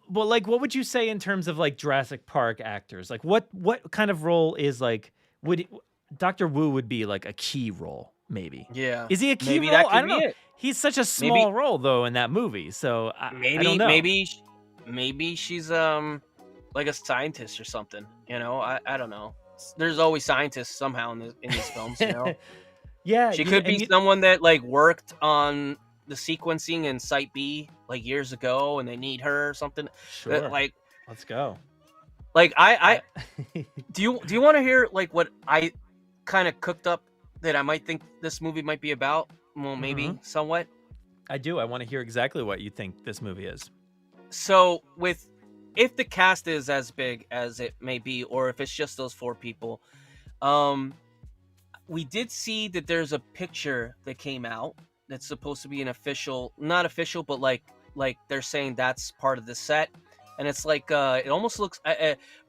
But like, what would you say in terms of like Jurassic Park actors? Like, what kind of role is like? Dr. Wu would be like a key role, maybe? Yeah. Is he a key role? I don't know. It. He's such a small role though in that movie, so I don't know. Maybe she's like a scientist or something. I don't know. There's always scientists somehow in these films. Yeah. She could be someone that like worked on the sequencing in Site B like years ago and they need her or something. Sure. Let's go. Like I do you want to hear like what I kind of cooked up that I might think this movie might be about? Well, maybe somewhat. I do. I want to hear exactly what you think this movie is. So if the cast is as big as it may be, or if it's just those 4 people, we did see that there's a picture that came out that's supposed to be an official, not official, but like they're saying that's part of the set. And it's like, it almost looks,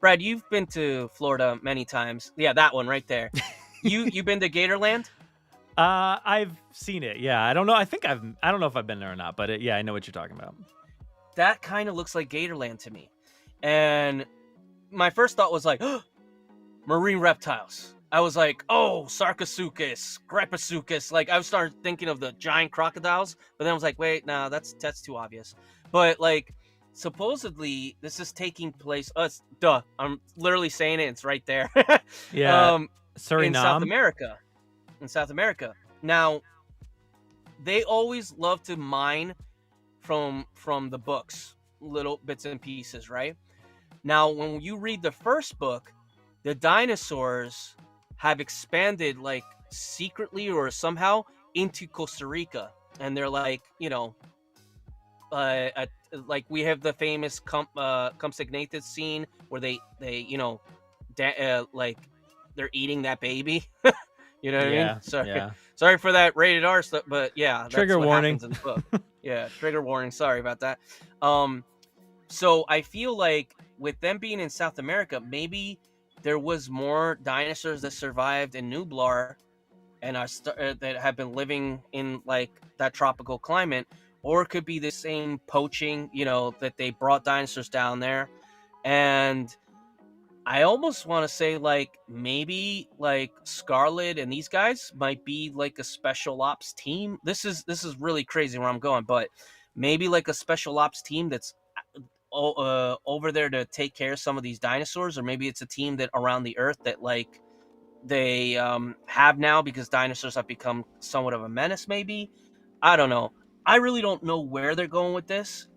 Brad, you've been to Florida many times. Yeah, that one right there. You been to Gatorland? I've seen it. Yeah. I don't know. I don't know if I've been there or not, but I know what you're talking about. That kind of looks like Gatorland to me. And my first thought was like, marine reptiles. I was like, oh, Sarcosuchus, Grepasuchus. Like, I was starting thinking of the giant crocodiles, but then I was like, wait, no, that's too obvious. But like, supposedly this is taking place. I'm literally saying it. It's right there. Yeah. Suriname. In South America. Now, they always love to mine from the books, little bits and pieces, right? Now, when you read the first book, the dinosaurs have expanded like secretly or somehow into Costa Rica, and they're like, like we have the famous Compsognathus scene where they like they're eating that baby. You know what I mean? Sorry for that rated R stuff, but yeah, that's trigger what warning. happens in the book. Yeah, trigger warning. Sorry about that. So I feel like with them being in South America, maybe there was more dinosaurs that survived in Nublar and that have been living in like that tropical climate, or it could be the same poaching, that they brought dinosaurs down there. And I almost want to say like maybe like Scarlet and these guys might be like a special ops team. This is really crazy where I'm going, but maybe like a special ops team that's over there to take care of some of these dinosaurs, or maybe it's a team that around the earth that like they have now because dinosaurs have become somewhat of a menace. Maybe, I don't know. I really don't know where they're going with this,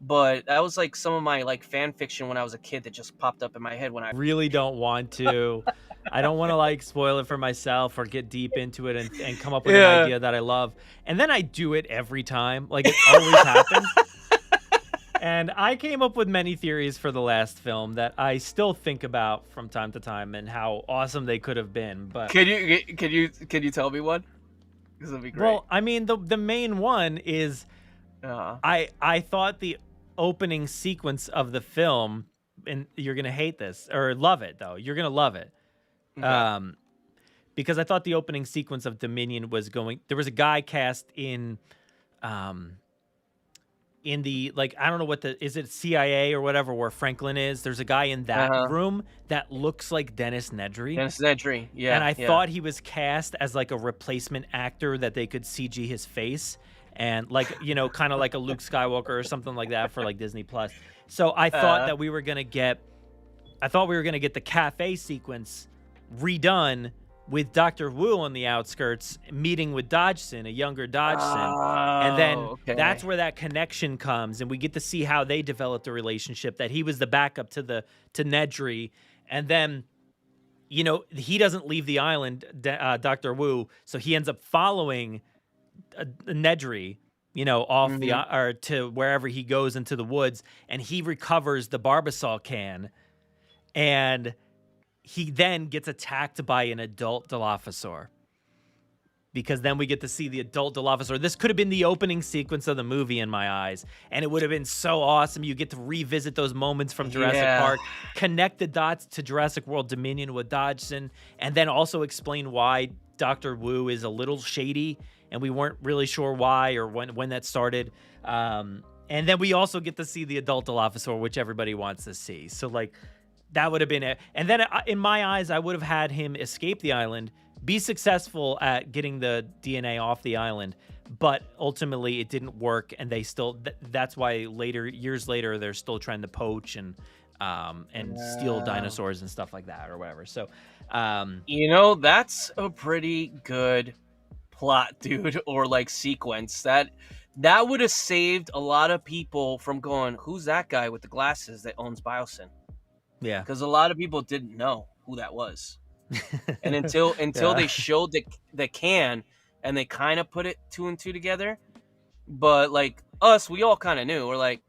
but that was like some of my like fan fiction when I was a kid that just popped up in my head when I really don't want to. I don't want to like spoil it for myself or get deep into it and come up with an idea that I love, and then I do it every time. Like it always happens. And I came up with many theories for the last film that I still think about from time to time and how awesome they could have been. But can you tell me one? Because that'd be great. Well, I mean, the main one is I thought the opening sequence of the film, and you're gonna hate this or love it though. You're gonna love it. Okay. because I thought the opening sequence of Dominion was there was a guy cast in the, like, I don't know is it CIA or whatever where Franklin is? There's a guy in that room that looks like Dennis Nedry. Dennis Nedry, yeah. And I thought he was cast as like a replacement actor that they could CG his face and like, you know, kind of like a Luke Skywalker or something like that for like Disney Plus. So I thought that we were going to get the cafe sequence redone with Dr. Wu on the outskirts, meeting with Dodgson, a younger Dodgson. And then that's where that connection comes, and we get to see how they developed a relationship, that he was the backup to Nedry. And then, you know, he doesn't leave the island, Dr. Wu, so he ends up following Nedry, you know, off or to wherever he goes into the woods, and he recovers the Barbasol can, and he then gets attacked by an adult Dilophosaur, because then we get to see the adult Dilophosaur. This could have been the opening sequence of the movie in my eyes, and it would have been so awesome. You get to revisit those moments from Jurassic Park, connect the dots to Jurassic World Dominion with Dodgson, and then also explain why Dr. Wu is a little shady, and we weren't really sure why or when that started. And then we also get to see the adult Dilophosaur, which everybody wants to see. So, like, that would have been it. And then in my eyes, I would have had him escape the island, be successful at getting the DNA off the island, but ultimately it didn't work. And they still, that's why years later, they're still trying to poach and steal dinosaurs and stuff like that or whatever. So, you know, that's a pretty good plot, dude, or like sequence. That would have saved a lot of people from going, who's that guy with the glasses that owns Biosyn? Yeah, because a lot of people didn't know who that was, and until they showed the can, and they kind of put it 2 and 2 together. But like us, we all kind of knew. We're like,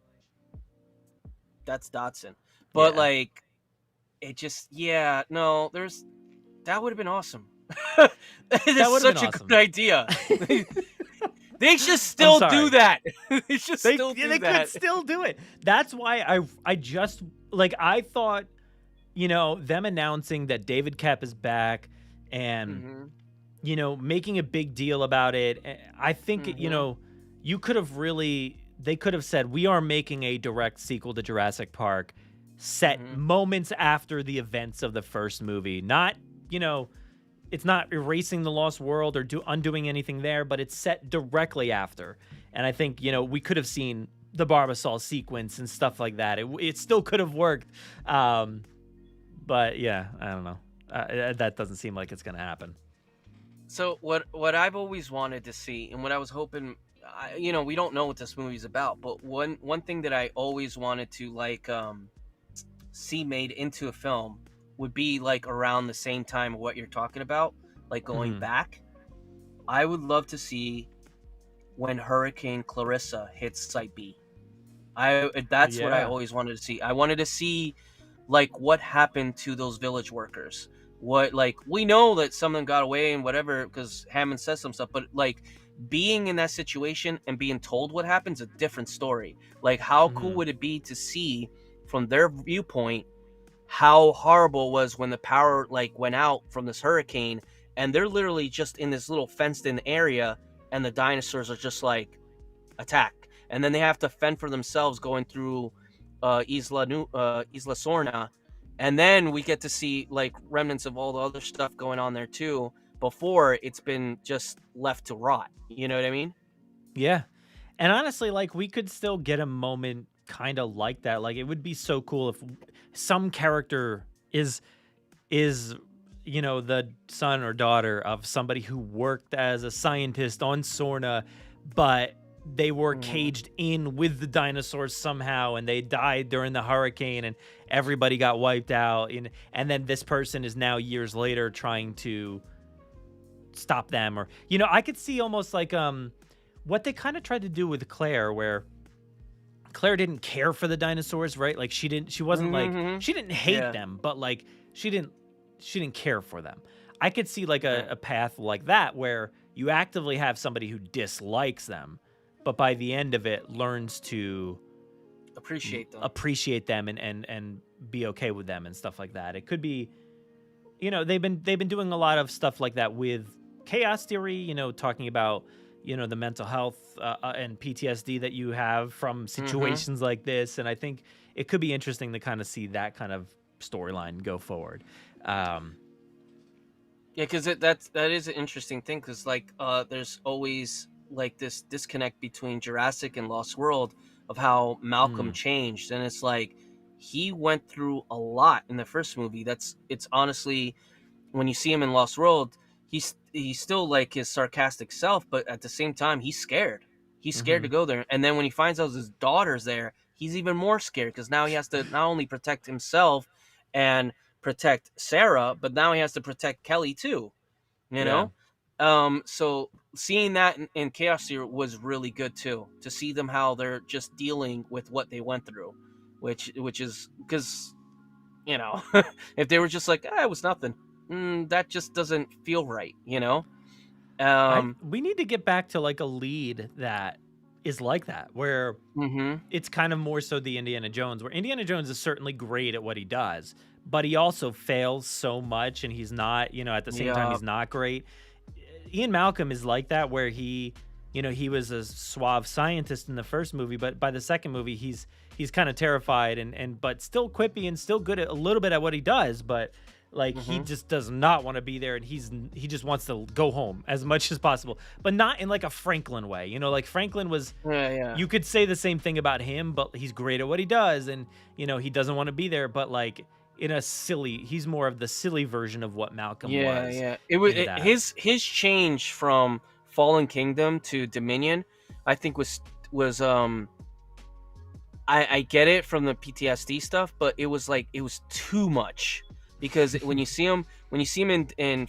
that's Dodgson. But like, it just that would have been awesome. That is such a good idea. They should still do that. They should still do that. They could still do it. That's why I just, like, I thought, you know, them announcing that David Koepp is back and, you know, making a big deal about it. I think, you know, they could have said, we are making a direct sequel to Jurassic Park set moments after the events of the first movie. Not, you know, it's not erasing the Lost World or undoing anything there, but it's set directly after. And I think, you know, we could have seen the Barbasol sequence and stuff like that. It still could have worked. But yeah, I don't know. That doesn't seem like it's going to happen. So what I've always wanted to see, and what I was hoping, you know, we don't know what this movie's about, but one thing that I always wanted to like see made into a film would be like around the same time of what you're talking about, like going back. I would love to see when Hurricane Clarissa hits Site B. That's what I always wanted to see. I wanted to see like what happened to those village workers. What, like, we know that some of them got away and whatever because Hammond says some stuff, but like being in that situation and being told what happens, a different story. Like, how cool would it be to see from their viewpoint how horrible it was when the power like went out from this hurricane, and they're literally just in this little fenced in area, and the dinosaurs are just like attack, and then they have to fend for themselves going through Isla Sorna, and then we get to see like remnants of all the other stuff going on there too before it's been just left to rot. You know what I mean? Yeah. And honestly, like, we could still get a moment kind of like that. Like, it would be so cool if some character is you know, the son or daughter of somebody who worked as a scientist on Sorna, but they were caged in with the dinosaurs somehow, and they died during the hurricane, and everybody got wiped out. And then this person is now years later trying to stop them, or, you know, I could see almost like what they kind of tried to do with Claire, where Claire didn't care for the dinosaurs, right? Like, she wasn't like, she didn't hate them, but like she didn't care for them. I could see like a path like that where you actively have somebody who dislikes them, but by the end of it learns to appreciate them and be okay with them and stuff like that. It could be they've been doing a lot of stuff like that with Chaos Theory, talking about, the mental health and PTSD that you have from situations like this. And I think it could be interesting to kind of see that kind of storyline go forward. Yeah, because that is an interesting thing, because like there's always like this disconnect between Jurassic and Lost World of how Malcolm changed, and it's like he went through a lot in the first movie. It's honestly, when you see him in Lost World, he's still like his sarcastic self, but at the same time he's scared. He's scared to go there, and then when he finds out his daughter's there, he's even more scared, because now he has to not only protect himself and protect Sarah, but now he has to protect Kelly too, you know? So seeing that in Chaos Theory was really good too, to see them how they're just dealing with what they went through, which is, because, if they were just like, it was nothing, that just doesn't feel right, we need to get back to like a lead that is like that, where it's kind of more so the Indiana Jones, where Indiana Jones is certainly great at what he does, but he also fails so much, and he's not, at the same time, he's not great. Ian Malcolm is like that, where he was a suave scientist in the first movie, but by the second movie, he's kind of terrified and but still quippy and still good at a little bit at what he does, but like he just does not want to be there, and he just wants to go home as much as possible, but not in like a Franklin way. Like Franklin was, you could say the same thing about him, but he's great at what he does, and he doesn't want to be there, but like in a he's more of the silly version of what Malcolm was. It was his change from Fallen Kingdom to Dominion, I think was I get it from the PTSD stuff, but it was too much, because when you see him in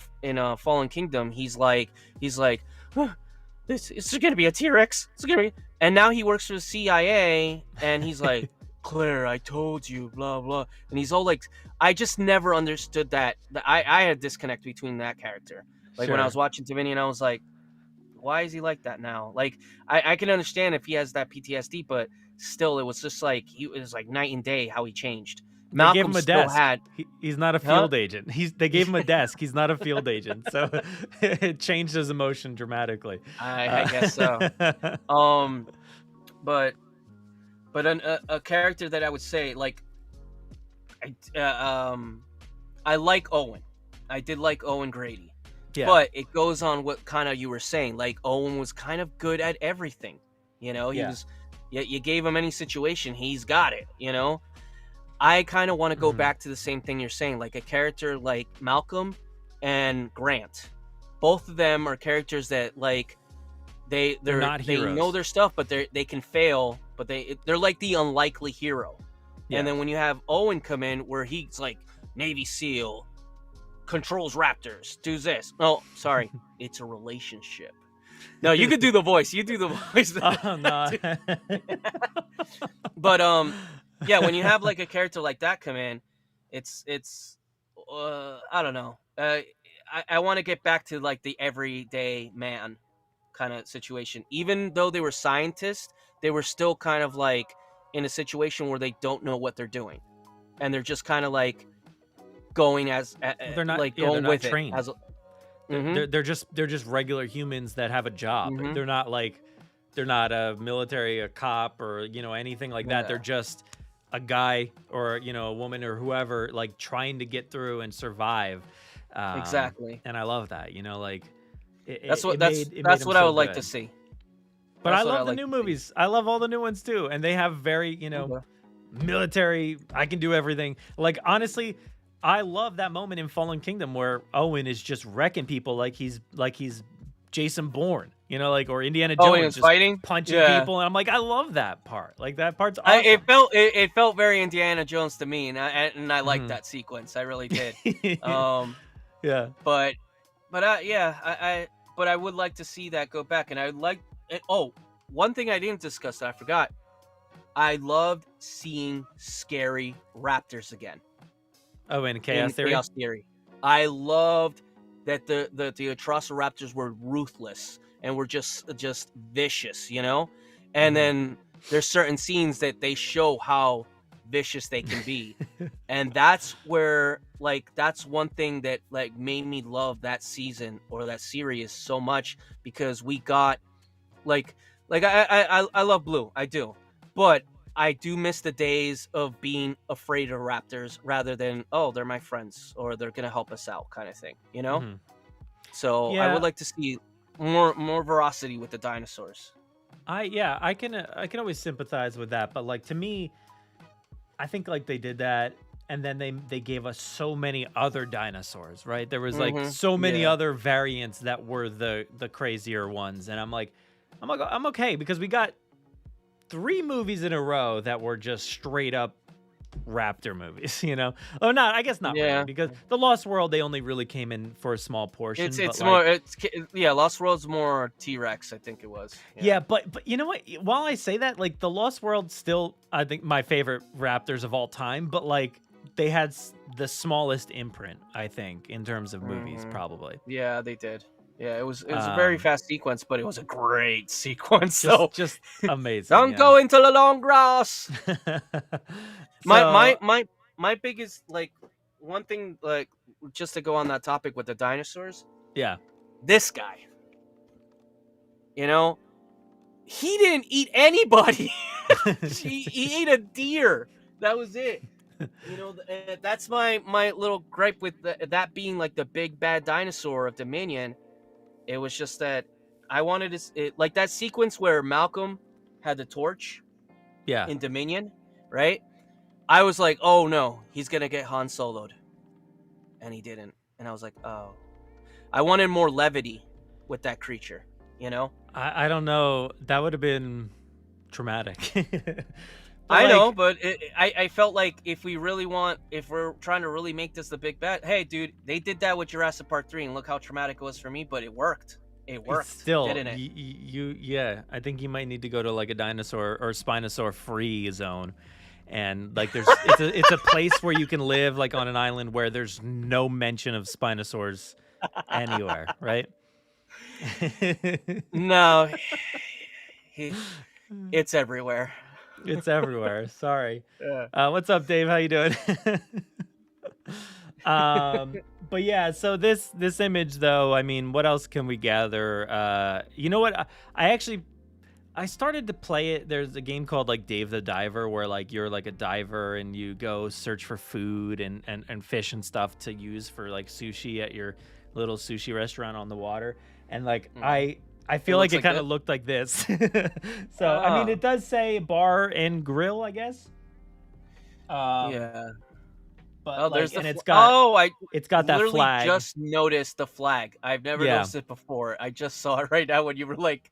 Fallen Kingdom, he's like it's gonna be a T-Rex, and now he works for the CIA, and he's like, Claire, I told you, blah blah, and he's all like, I just never understood that. I had a disconnect between that character. Like when I was watching Dominion, I was like, why is he like that now? Like I can understand if he has that PTSD, but still, it was just like it was like night and day how he changed. Malcolm gave him a desk. He's not a field agent. They gave him a desk. He's not a field agent, so it changed his emotion dramatically. I guess so. But a character that I would say, like, I like Owen. I did like Owen Grady. Yeah. But it goes on what kind of you were saying. Like, Owen was kind of good at everything. He was. You gave him any situation, he's got it. I kind of want to go back to the same thing you're saying, like a character like Malcolm and Grant. Both of them are characters that like they're not heroes. They know their stuff, but they can fail, but they're like the unlikely hero. Yeah. And then when you have Owen come in, where he's like Navy SEAL, controls raptors, do this. Oh, sorry, it's a relationship. No, you could do the voice. You do the voice. Oh no. But yeah, when you have like a character like that come in, it's I don't know. I want to get back to like the everyday man kind of situation. Even though they were scientists, they were still kind of like in a situation where they don't know what they're doing, and they're just kind of like going they're not like going with trained. It. They're just regular humans that have a job. They're not a military, a cop, or anything like that. They're just a guy or a woman or whoever, like trying to get through and survive. Exactly. And I love that. That's what I would like to see. But I love the new movies. I love all the new ones too, and they have very military. I can do everything. Like honestly, I love that moment in Fallen Kingdom where Owen is just wrecking people like he's Jason Bourne, or Indiana Jones, just fighting, punching people, and I'm like, I love that part. Like that part's awesome. It felt very Indiana Jones to me, and I liked that sequence. I really did. Yeah. But I would like to see that go back, and I would like. One thing I didn't discuss that I forgot. I loved seeing scary raptors again. Oh, in Chaos Theory? I loved that the Atrociraptors were ruthless and were just vicious, And then there's certain scenes that they show how vicious they can be. And that's where, like that's one thing that like made me love that season or that series so much, because we got like I love Blue, I do, but I do miss the days of being afraid of raptors rather than, oh, they're my friends or they're gonna help us out kind of thing, you know. Mhm. So I Yeah. would like to see more veracity with the dinosaurs. I can always sympathize with that, but like to me, I think like they did that, and then they gave us so many other dinosaurs, right? There was like so many Yeah. other variants that were the crazier ones, and I'm okay because we got 3 movies in a row that were just straight up raptor movies, you know? Oh, not I guess not really, Yeah. because the Lost World they only really came in for a small portion. It's but more like, Lost World's more T-Rex, I think it was. yeah, but you know what? While I say that, like the Lost World still I think my favorite raptors of all time, but like they had the smallest imprint, I think, in terms of movies, probably. Yeah, they did. Yeah, it was a very Um, fast sequence, but it was a great sequence. So just amazing. don't go into the long grass. So My biggest, like, one thing, like, just to go on that topic with the dinosaurs, yeah, this guy, you know, he didn't eat anybody. he ate a deer. That was it. You know, that's my little gripe with that being like the big bad dinosaur of Dominion. It was just that I wanted to, like that sequence where Malcolm had the torch yeah. in Dominion, right? I was like, oh no, he's gonna get Han Soloed, and he didn't. And I was like, oh, I wanted more levity with that creature, you know? I don't know. That would have been traumatic. But I like, know, but I felt like if we're trying to really make this the big bet, hey, dude, they did that with Jurassic Park 3, and look how traumatic it was for me, but it worked. It worked, still, didn't it? yeah. I think you might need to go to like a dinosaur or Spinosaur free zone, and like it's a place where you can live like on an island where there's no mention of Spinosaurs anywhere, right? No, it's everywhere. It's everywhere. Sorry. Yeah. What's up, Dave? How you doing? But yeah, so this image though, I mean, what else can we gather? You know what? I started to play it. There's a game called like Dave the Diver where like you're like a diver and you go search for food and fish and stuff to use for like sushi at your little sushi restaurant on the water. And like I feel like it kind of looked like this. So I mean, it does say bar and grill, I guess. Yeah. But Oh, like, there's and the it's got that literally flag. just noticed the flag. I've never Yeah. noticed it before. I just saw it right now when you were like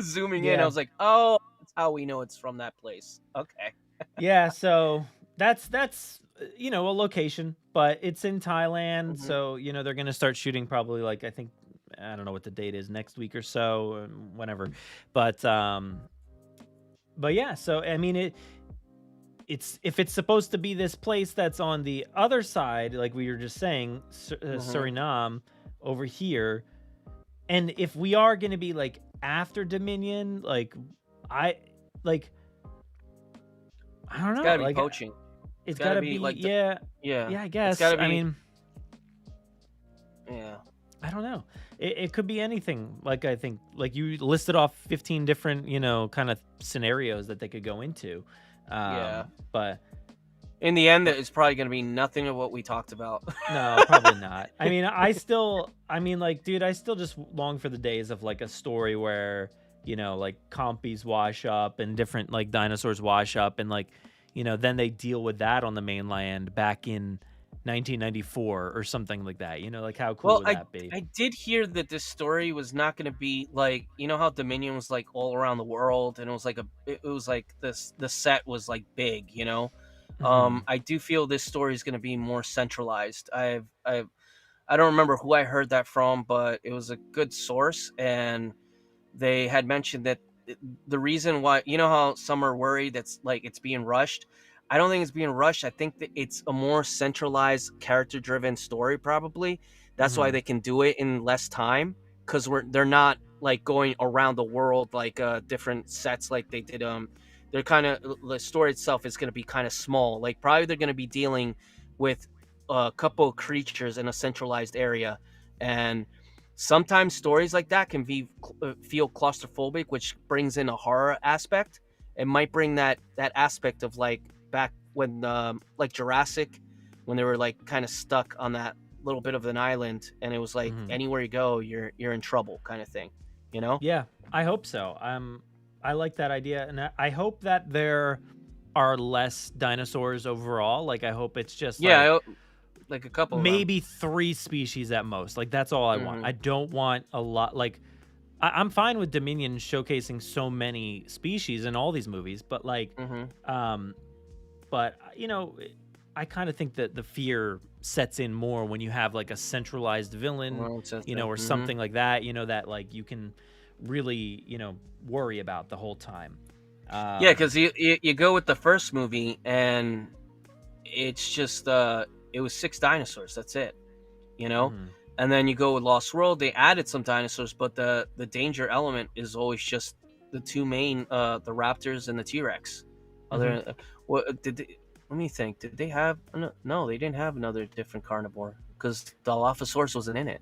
zooming in. Yeah. I was like, oh, that's how we know it's from that place. Okay. Yeah, so that's you know, a location, but it's in Thailand, so you know they're gonna start shooting probably like I don't know what the date is, next week or so, whenever. But yeah, so I mean it's if it's supposed to be this place that's on the other side, like we were just saying, Suriname over here, and if we are gonna be like after Dominion, like I don't know, It's gotta be like poaching. it's gotta be like yeah, I guess. gotta be, I mean, yeah. I don't know. It could be anything. Like I think, like you listed off 15 different, you know, kind of scenarios that they could go into. Yeah. But In the end, it's probably going to be nothing of what we talked about. no, probably not. I mean, like, dude, I still just long for the days of like a story where, you know, like compies wash up and different like dinosaurs wash up, and like, you know, then they deal with that on the mainland back in 1994 or something like that. You know, like how cool would that be? I did hear that this story was not going to be like, you know how Dominion was like all around the world, and it was like the set was like big, you know. I do feel this story is going to be more centralized. I don't remember who I heard that from, but it was a good source, and they had mentioned that the reason why, you know how some are worried that's like it's being rushed. I don't think it's being rushed. I think that it's a more centralized, character-driven story. Probably that's why they can do it in less time, because they're not like going around the world like different sets like they did. They're kind of, the story itself is going to be kind of small. Like probably they're going to be dealing with a couple of creatures in a centralized area, and sometimes stories like that can feel claustrophobic, which brings in a horror aspect. It might bring that aspect of like back when like Jurassic, when they were like kind of stuck on that little bit of an island, and it was like anywhere you go, you're in trouble, kind of thing, you know? Yeah, I hope so. I like that idea, and I hope that there are less dinosaurs overall. Like, I hope it's just like a couple maybe 3 species at most. Like, that's all I want. I don't want a lot. Like, I'm fine with Dominion showcasing so many species in all these movies, but like, but you know, I kind of think that the fear sets in more when you have like a centralized villain, or something like that, that like you can really, worry about the whole time. Yeah, because you go with the first movie and it's just it was 6 dinosaurs. That's it, And then you go with Lost World. They added some dinosaurs, but the danger element is always just the 2 main, the raptors and the T-Rex. What did they? Let me think. Did they have? No, they didn't have another different carnivore because the Dilophosaurus wasn't in it.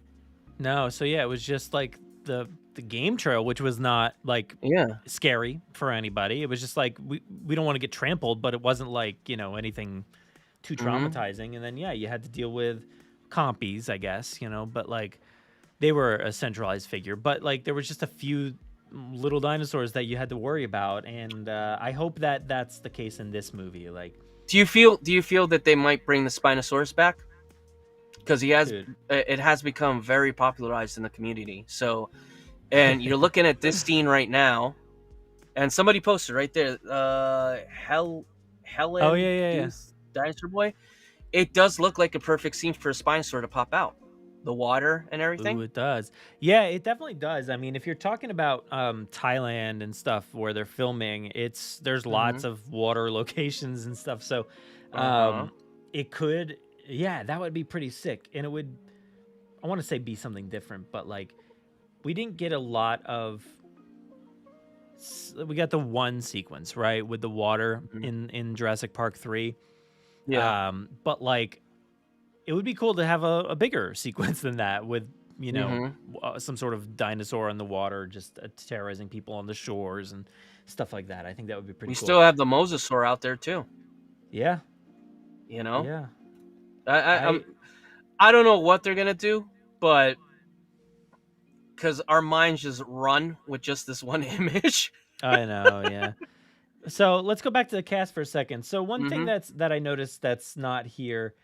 No, so yeah, it was just like the game trail, which was not like scary for anybody. It was just like we don't want to get trampled, but it wasn't like anything too traumatizing. And then you had to deal with compies, I guess, but like they were a centralized figure. But like there was just a few little dinosaurs that you had to worry about, and I hope that that's the case in this movie. Like, do you feel that they might bring the Spinosaurus back? Because it has become very popularized in the community. So, and you're looking at this scene right now, and somebody posted right there, Helen. Oh yeah. Dinosaur Boy. It does look like a perfect scene for a Spinosaur to pop out. The water and everything. Ooh, it does. Yeah, it definitely does. I mean, if you're talking about Thailand and stuff where they're filming, there's lots of water locations and stuff. So it could, that would be pretty sick. And it would, I want to say, be something different, but like we didn't get a lot of. We got the one sequence, right, with the water in Jurassic Park 3. Yeah. But like it would be cool to have a bigger sequence than that with, some sort of dinosaur in the water just terrorizing people on the shores and stuff like that. I think that would be pretty cool. We still have the Mosasaur out there too. Yeah. Yeah. I don't know what they're going to do, but because our minds just run with just this one image. I know, yeah. So let's go back to the cast for a second. So one thing that I noticed that's not here,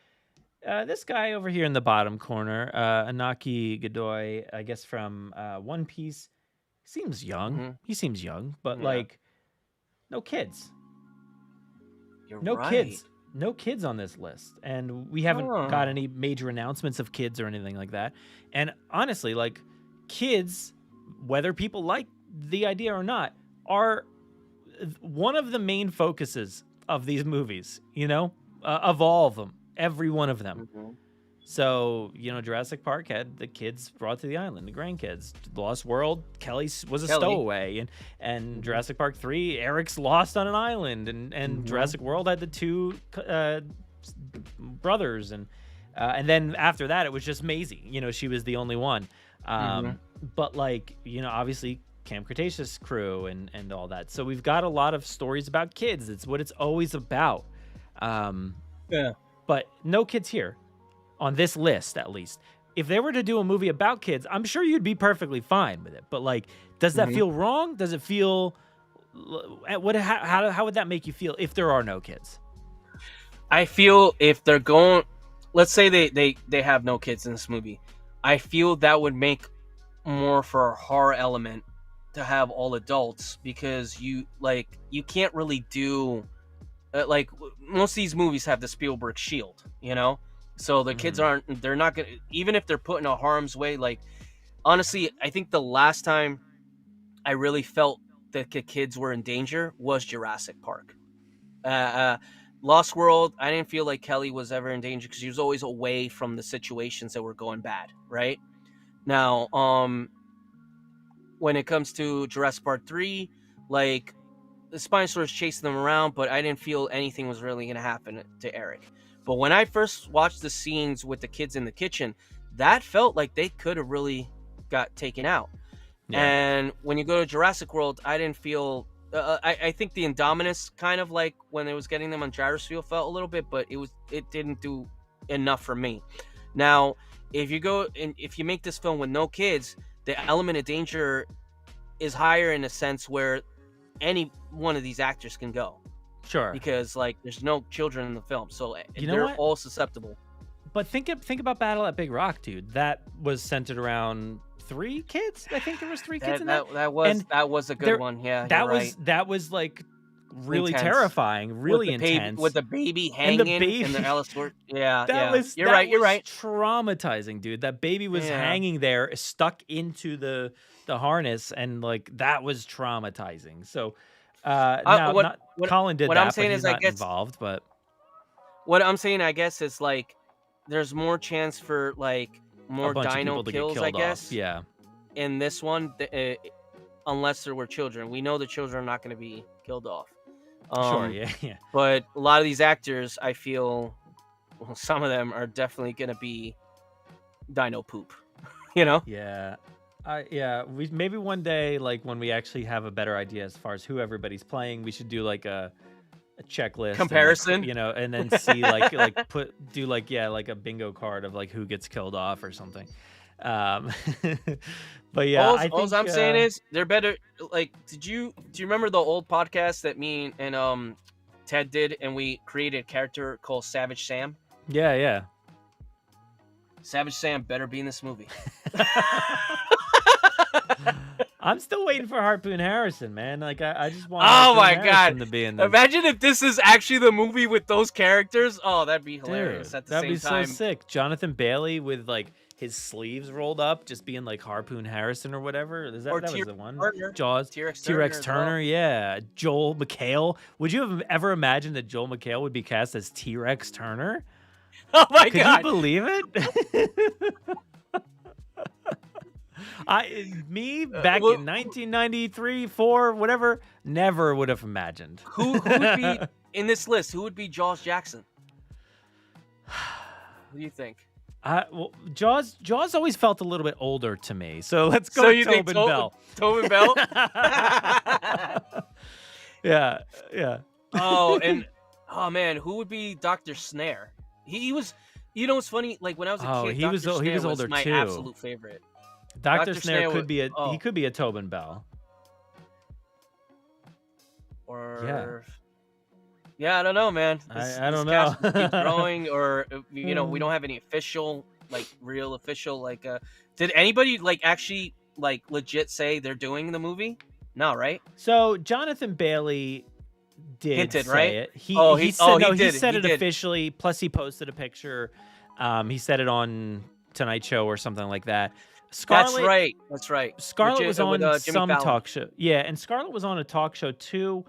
this guy over here in the bottom corner, Anaki Godoy, I guess from One Piece, seems young. He seems young, but like no kids. No right. No kids on this list, and we haven't got any major announcements of kids or anything like that. And honestly, like kids, whether people like the idea or not, are one of the main focuses of these movies, of all of them, every one of them. So, Jurassic Park had the kids brought to the island, the grandkids. Lost World, Kelly was a stowaway, and Jurassic Park 3, Eric's lost on an island, and Jurassic World had the 2 brothers, and then after that it was just Maisie. She was the only one. But like, obviously Camp Cretaceous crew and all that. So we've got a lot of stories about kids. It's what it's always about. But no kids here on this list, at least. If they were to do a movie about kids, I'm sure you'd be perfectly fine with it. But like, does that feel wrong? Does it feel how would that make you feel if there are no kids? I feel if they're going, let's say they have no kids in this movie, I feel that would make more for a horror element to have all adults, because you can't really do like most of these movies have the Spielberg shield, so the kids they're not gonna, even if they're put in a harm's way. Like, honestly, I think the last time I really felt that the kids were in danger was Jurassic Park. Lost World, I didn't feel like Kelly was ever in danger because she was always away from the situations that were going bad, right? Now, when it comes to Jurassic Park 3, like, the Spinosaurus chasing them around, but I didn't feel anything was really going to happen to Eric. But when I first watched the scenes with the kids in the kitchen, that felt like they could have really got taken out. Yeah. And when you go to Jurassic World, I didn't feel. I think the Indominus kind of like when it was getting them on gyrosphere felt a little bit, but it didn't do enough for me. Now, if you make this film with no kids, the element of danger is higher in a sense where any one of these actors can go. Sure. Because like there's no children in the film, so they're all susceptible. But think about Battle at Big Rock, dude. That was centered around 3 kids. I think there was 3 kids in that. That was a good one. Yeah, that was like really intense. Terrifying, really intense. With the baby hanging in the Alice Ward. Yeah, You're right. Traumatizing, dude. That baby was hanging there, stuck into the harness, and like that was traumatizing. So, Colin did what that, I'm saying but he's is, not I guess, involved. But what I'm saying, I guess, is like there's more chance for like more dino kills, I guess. Off. Yeah. In this one, unless there were children, we know the children are not going to be killed off. Sure. Yeah. But a lot of these actors, I feel, some of them are definitely going to be dino poop. You know? Yeah. We maybe one day, like when we actually have a better idea as far as who everybody's playing, we should do like a checklist comparison, and, like, and then see like do a bingo card of like who gets killed off or something. But yeah, all I'm saying is they're better. Like, do you remember the old podcast that me and Ted did, and we created a character called Savage Sam? Yeah. Savage Sam better be in this movie. I'm still waiting for Harpoon Harrison, man. Like I just want. Oh my Harrison God! To be in this. Imagine if this is actually the movie with those characters. Oh, that'd be hilarious. At the same time, that'd be so sick. Jonathan Bailey with like his sleeves rolled up, just being like Harpoon Harrison or whatever. That was the one? Turner. Jaws. T-Rex Turner. Well. Yeah. Joel McHale. Would you have ever imagined that Joel McHale would be cast as T-Rex Turner? Oh my God! Could you believe it? Back in 1993, 4, whatever, never would have imagined. Who would be in this list? Who would be Jaws Jackson? What do you think? Well, Jaws always felt a little bit older to me, so let's go with Tobin Bell. Tobin Bell? Yeah. Oh man, who would be Dr. Snare? He was, it's funny, like when I was a kid, he was older my too. Absolute favorite. Dr. Snare could be he could be a Tobin Bell. Or yeah, I don't know, man. I don't know. Keep growing, or we don't have any official, like real official, like. Did anybody like actually like legit say they're doing the movie? No, right? So Jonathan Bailey did hinted, say right? it. He said it did. officially. Plus, he posted a picture. He said it on Tonight Show or something like that. Scarlett, That's right. Scarlett was on some Fallon. talk show. Yeah, and Scarlett was on a talk show too.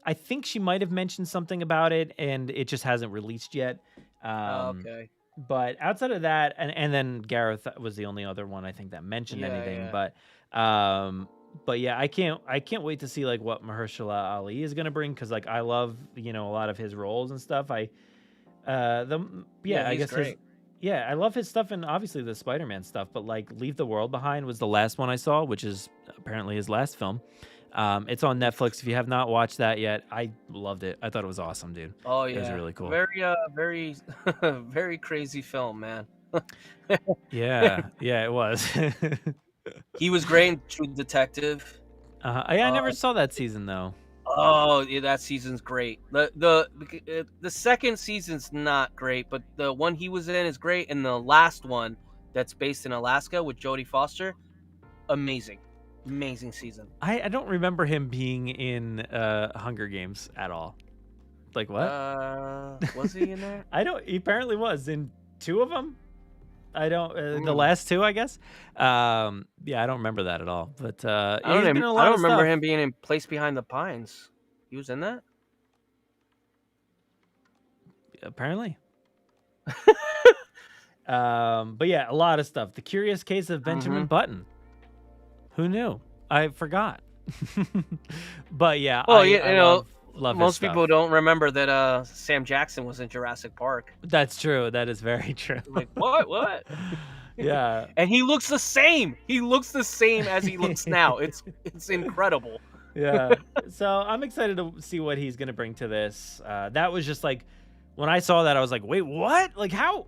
I think she might have mentioned something about it, and it just hasn't released yet. Okay. But outside of that, and then Gareth was the only other one I think that mentioned anything. Yeah. But yeah, I can't wait to see like what Mahershala Ali is gonna bring, because like I love a lot of his roles and stuff. I guess great. I love his stuff, and obviously the Spider-Man stuff, but like Leave the World Behind was the last one I saw, which is apparently his last film. It's on Netflix. If you have not watched that yet, I loved it. I thought it was awesome, dude. Oh yeah, it was really cool. Very, very crazy film, man. yeah, it was. He was great in True Detective. I never saw that season though. Oh, yeah, that season's great. The second season's not great, but the one he was in is great, and the last one that's based in Alaska with Jodie Foster, amazing season. I don't remember him being in Hunger Games at all. Like what? Was he in there? He apparently was in 2 of them. I don't. The last 2, I guess. I don't remember that at all. But I don't remember him being in Place Behind the Pines. He was in that. Apparently. But yeah, a lot of stuff. The Curious Case of Benjamin Button. Who knew? I forgot. But yeah. Love his most stuff. people don't remember that Sam Jackson was in Jurassic Park. That's true. That is very true. Like, what? Yeah. And he looks the same. He looks the same as he looks now. It's incredible. Yeah. So I'm excited to see what he's going to bring to this. That was just like, when I saw that, I was like, wait, what? Like, how?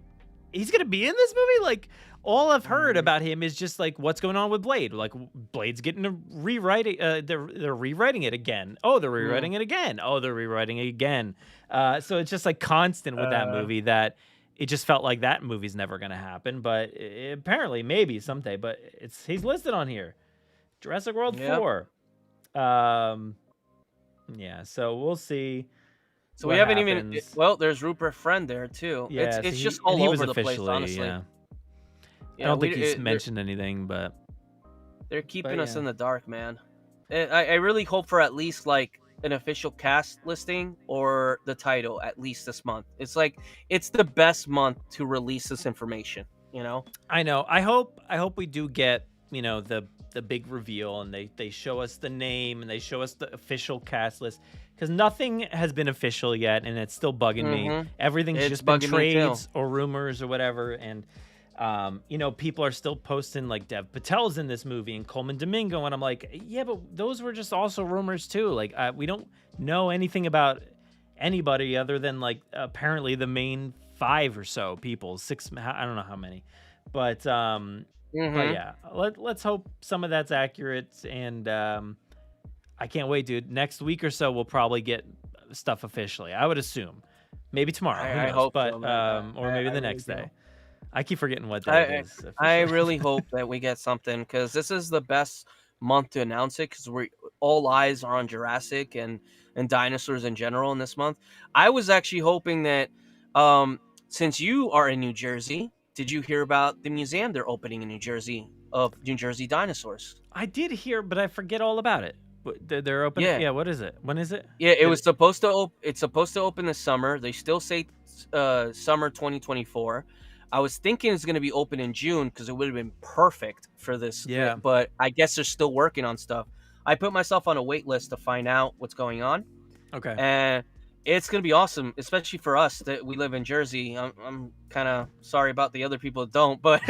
He's going to be in this movie? Like, all I've heard about him is just like, what's going on with Blade? Like, Blade's getting a rewriting. They're rewriting it again. Oh, they're rewriting it again. Oh, they're rewriting it again. So it's just like constant with that movie that it just felt like that movie's never going to happen. But apparently, maybe someday. But he's listed on here. Jurassic World 4. Yeah, so we'll see. So we haven't even. Well, there's Rupert Friend there too. Yeah, it's just all over the place, honestly. Yeah. I don't think he's mentioned anything, but they're keeping us in the dark, man. I really hope for at least like an official cast listing or the title at least this month. It's like it's the best month to release this information. You know. I know. I hope we do get the big reveal and they show us the name and they show us the official cast list, because nothing has been official yet and it's still bugging me. Everything's just been trades or rumors or whatever, and people are still posting like Dev Patel's in this movie and Coleman Domingo, and I'm like, yeah, but those were just also rumors too. Like we don't know anything about anybody other than like apparently the main 5 or so people, 6, I don't know how many, but but yeah, let's hope some of that's accurate, and I can't wait, dude. Next week or so, we'll probably get stuff officially. I would assume, maybe tomorrow. I hope, but so, or maybe the next day. I keep forgetting what day it is. I really hope that we get something, because this is the best month to announce it, because all eyes are on Jurassic and dinosaurs in general in this month. I was actually hoping that since you are in New Jersey. Did you hear about the museum they're opening in New Jersey of New Jersey dinosaurs? I did hear, but I forget all about it. They're opening. Yeah. What is it? When is it? Yeah, it's supposed to open this summer. They still say summer 2024. I was thinking it's going to be open in June because it would have been perfect for this. Yeah. But I guess they're still working on stuff. I put myself on a wait list to find out what's going on. Okay. And it's going to be awesome, especially for us that we live in Jersey. I'm kind of sorry about the other people that don't, but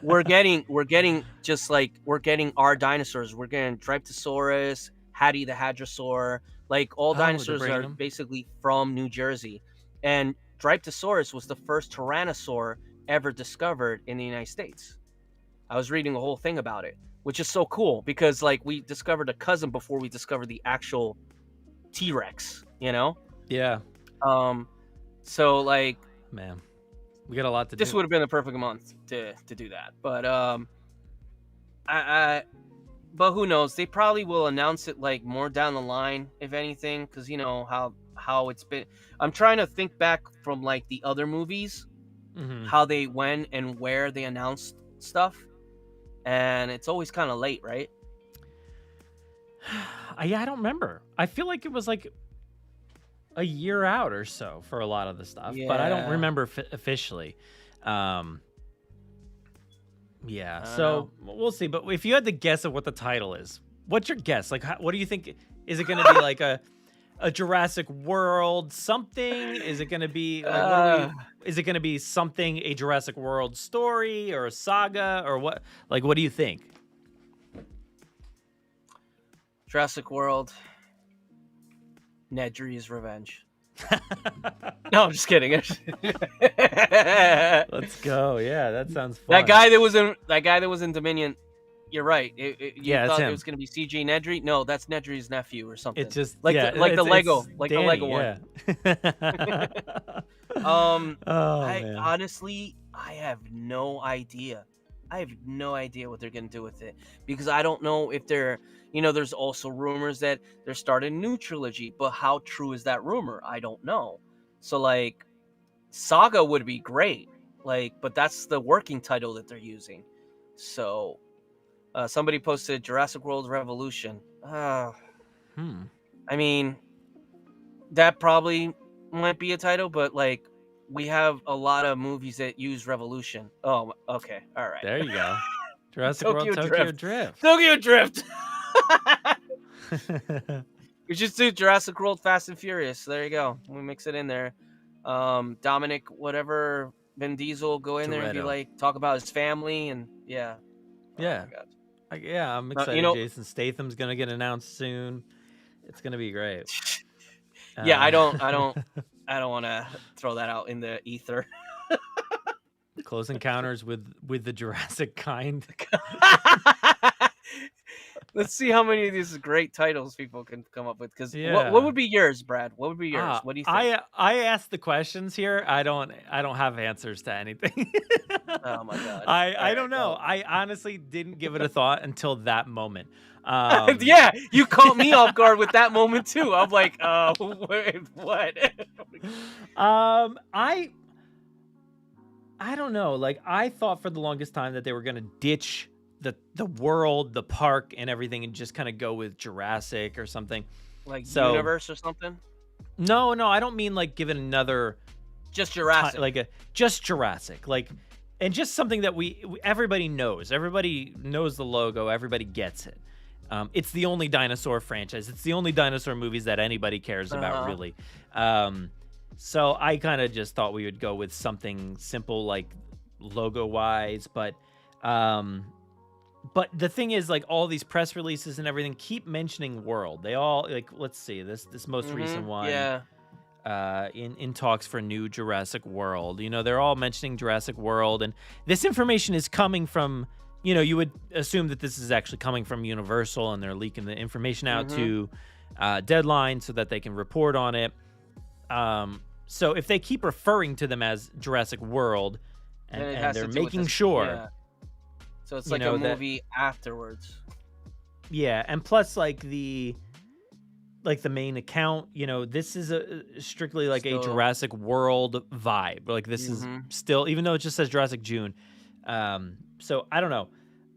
we're getting our dinosaurs. We're getting Dryptosaurus, Hattie the Hadrosaur, like all dinosaurs are basically from New Jersey. And Dryptosaurus was the first tyrannosaur ever discovered in the United States. I was reading a whole thing about it, which is so cool because like we discovered a cousin before we discovered the actual T-Rex, Yeah. So like, man, we got a lot to do. This would have been the perfect month to do that. But but who knows? They probably will announce it like more down the line, if anything, because you know how it's been. I'm trying to think back from like the other movies, how they when and where they announced stuff, and it's always kind of late, right? Yeah, I don't remember. I feel like it was like a year out or so for a lot of the stuff, but I don't remember officially. So we'll see. But if you had to guess at what the title is, what's your guess? Like, what do you think? Is it going to be like a Jurassic World something? Is it going to be like, is it going to be something, a Jurassic World story or a saga or what? Like, what do you think? Jurassic World Nedry's Revenge. No, I'm just kidding. Let's go. Yeah, that sounds fun. That guy that was in Dominion. You're right. You thought it was going to be CJ Nedry? No, that's Nedry's nephew or something. It's just like the Lego, like Danny, the Lego one. Man. Honestly, I have no idea. I have no idea what they're going to do with it because I don't know if they're, there's also rumors that they're starting a new trilogy, but how true is that rumor? I don't know. So like Saga would be great, like, but that's the working title that they're using. So somebody posted Jurassic World Revolution. I mean, that probably might be a title, but like, we have a lot of movies that use Revolution. Oh, okay. All right. There you go. Jurassic World Tokyo Drift. Tokyo Drift. We just do Jurassic World Fast and Furious. There you go. We mix it in there. Dominic, whatever, Vin Diesel, go in there and be Toretto. like, talk about his family and yeah. Yeah. Oh my God. Yeah, I'm excited. Jason Statham's gonna get announced soon. It's gonna be great. Yeah, I don't want to throw that out in the ether. Close Encounters with the Jurassic kind. Let's see how many of these great titles people can come up with. Because Yeah. what would be yours, Brad? What would be yours? What do you think? I asked the questions here. I don't have answers to anything. Oh my God. I don't know. I honestly didn't give it a thought until that moment. Yeah, you caught me off guard with that moment too. I'm like, wait, what? I don't know. Like, I thought for the longest time that they were gonna ditch the world, the park, and everything, and just kind of go with Jurassic or something. Like universe or something? No, I don't mean like give it another just Jurassic. Just Jurassic. Like, and just something that everybody knows. Everybody knows the logo. Everybody gets it. It's the only dinosaur franchise. It's the only dinosaur movies that anybody cares about, really. So I kind of just thought we would go with something simple, like logo-wise. But the thing is, like, all these press releases and everything keep mentioning world. They all, like, let's see, this most recent one. Yeah. In talks for new Jurassic World. You know, they're all mentioning Jurassic World, and this information is coming from, you know, you would assume that this is actually coming from Universal, and they're leaking the information out to Deadline so that they can report on it. So if they keep referring to them as Jurassic World, and they're making sure. Yeah. So it's like a movie afterwards. Yeah, and plus, like the main account, you know, this is strictly like a Jurassic World vibe. Like, this is still, even though it just says Jurassic June. So I don't know.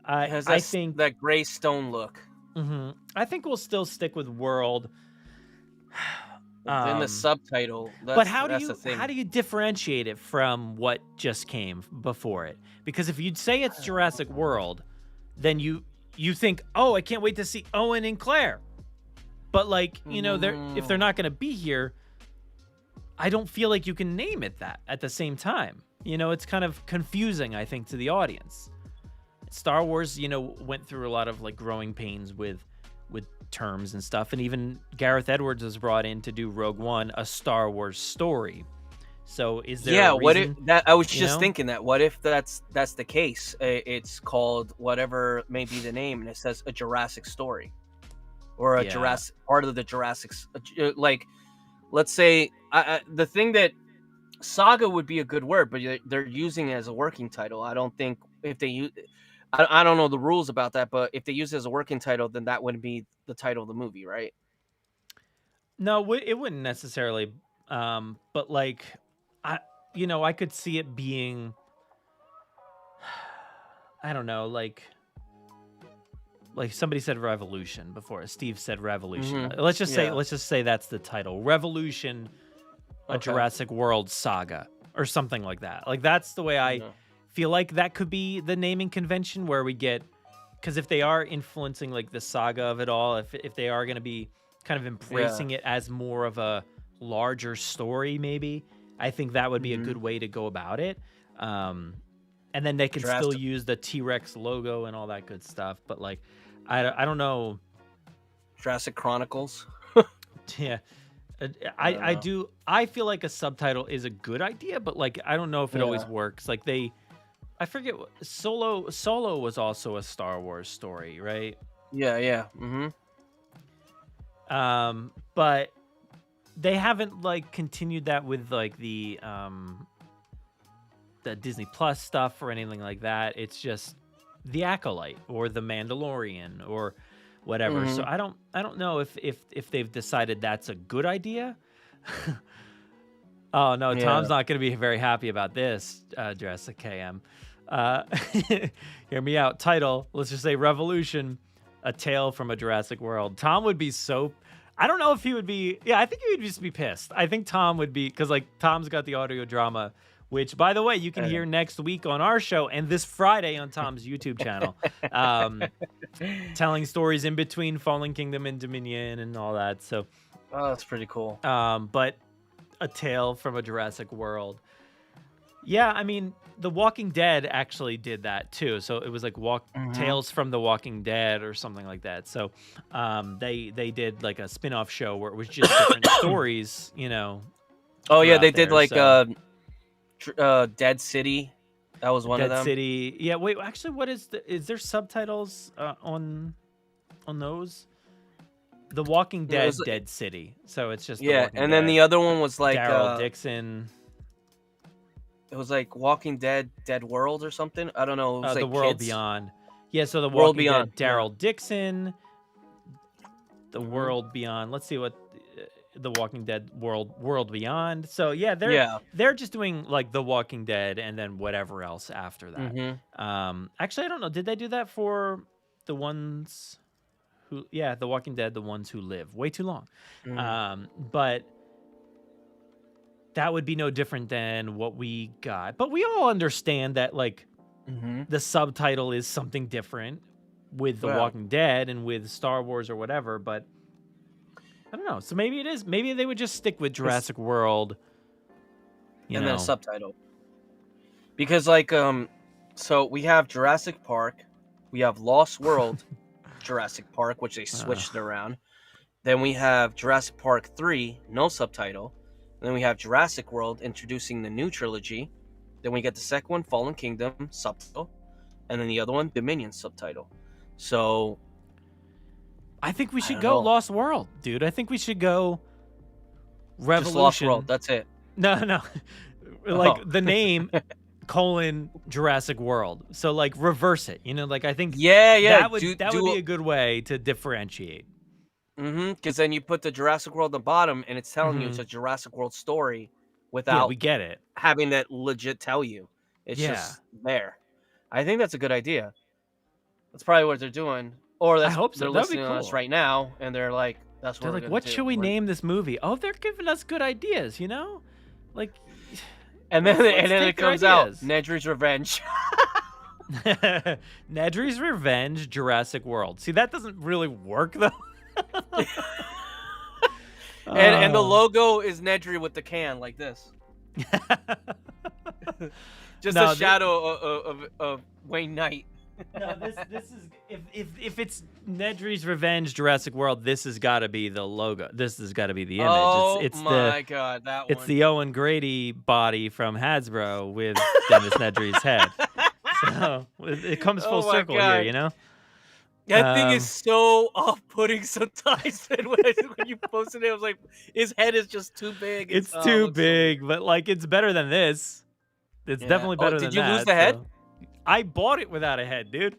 I think that gray stone look. I think we'll still stick with World. In the subtitle. But how do you differentiate it from what just came before it? Because if you'd say it's Jurassic World, then you think, oh, I can't wait to see Owen and Claire. But, like, you know, if they're not going to be here, I don't feel like you can name it that at the same time. You know, it's kind of confusing, I think, to the audience. Star Wars, you know, went through a lot of, like, growing pains with terms and stuff, and even Gareth Edwards was brought in to do Rogue One, a Star Wars story. So is there a reason, I was just thinking that, what if that's the case? It's called whatever may be the name, and it says a Jurassic story, or a Jurassic part of the Jurassic, like, let's say, the thing that saga would be a good word, but they're using it as a working title. I don't think if they use, I don't know the rules about that, but if they use it as a working title, then that wouldn't be the title of the movie, right? No, it wouldn't necessarily. But, like, I could see it being, I don't know, like somebody said Revolution before. Steve said Revolution. Let's just say that's the title. Revolution, a Jurassic World saga, or something like that. Like, that's the way I feel like that could be the naming convention, where we get, because if they are influencing, like, the saga of it all, if they are going to be kind of embracing it as more of a larger story, maybe, I think that would be a good way to go about it. And then they can still use the T-Rex logo and all that good stuff. But, like, I don't know. Jurassic Chronicles. Yeah. I feel like a subtitle is a good idea, but, like, I don't know if it always works. Like, I forget, Solo was also a Star Wars story, right? Yeah. But they haven't, like, continued that with, like, the Disney Plus stuff or anything like that. It's just The Acolyte or The Mandalorian or whatever. So I don't know if they've decided that's a good idea. Oh no, Tom's not going to be very happy about this, Jurassic KM. Hear me out. Title, let's just say Revolution, A Tale from a Jurassic World. Tom would be so, I don't know if he would be, I think he would just be pissed. I think Tom would be, because, like, Tom's got the audio drama which, by the way, you can hear next week on our show and this Friday on Tom's YouTube channel, telling stories in between Fallen Kingdom and Dominion and all that. So, oh, that's pretty cool. But a tale from a Jurassic World. Yeah, I mean, The Walking Dead actually did that too. So it was like Tales from the Walking Dead or something like that. So they did like a spin-off show where it was just different stories, you know. Oh yeah, they did like Dead City. That was one of them. Dead City. Yeah, wait, actually what is there subtitles on those? The Walking Dead Dead City. So it's just and then the other one was like Daryl Dixon. It was like Walking Dead, Dead World or something. I don't know. It was like The World kids. Beyond. Yeah, so the World Walking Beyond. Dead, Daryl Dixon. The World Beyond. Let's see what the Walking Dead World Beyond. So yeah, they're just doing like The Walking Dead and then whatever else after that. Actually, I don't know. Did they do that for the ones who? Yeah, The Walking Dead, The Ones Who Live. Way too long. But that would be no different than what we got. But we all understand that, like, the subtitle is something different with The Walking Dead and with Star Wars or whatever. But I don't know. So maybe it is. Maybe they would just stick with Jurassic World. And then a subtitle. Because, like, so we have Jurassic Park. We have Lost World Jurassic Park, which they switched around. Then we have Jurassic Park 3, no subtitle. Then we have Jurassic World introducing the new trilogy. Then we get the second one, Fallen Kingdom, subtitle. And then the other one, Dominion, subtitle. So I think we should go Lost World, dude. I think we should go Revolution. Just Lost World, that's it. No. Like the name, Jurassic World. So like reverse it. You know, like I think that would be a good way to differentiate. Because then you put the Jurassic World at the bottom, and it's telling you it's a Jurassic World story without we get it. having that legit tell you. It's just there. I think that's a good idea. That's probably what they're doing. Or I hope so. They're listening to us right now, and they're like, "That's what they're we're like. What do. should we name this movie? Oh, they're giving us good ideas. You know, like." And then it comes out, Nedry's Revenge. Nedry's Revenge, Jurassic World. See, that doesn't really work though. And the logo is Nedry with the can like this. Just a shadow of Wayne Knight. No, this is if it's Nedry's Revenge, Jurassic World, this has got to be the logo. This has got to be the image. Oh my god, that one. It's the Owen Grady body from Hasbro with Dennis Nedry's head. So it comes full circle here, you know. That thing is so off-putting sometimes. When you posted it, I was like, his head is just too big. It's too big, but like it's better than this. It's definitely better than that. Did you lose the head? So. I bought it without a head, dude.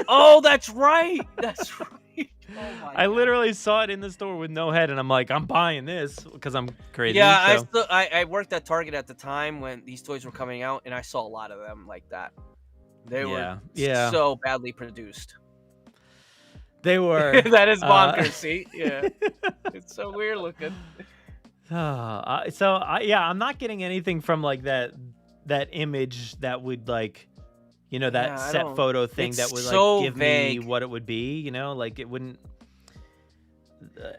Oh, that's right. That's right. Oh my I literally saw it in the store with no head, and I'm like, I'm buying this because I'm crazy. Yeah, I worked at Target at the time when these toys were coming out, and I saw a lot of them like that. They were so badly produced. They were. That is bonkers. See, yeah, it's so weird looking. I'm not getting anything from like that image that would like, you know, that set photo thing that would like give me what it would be. You know, like it wouldn't.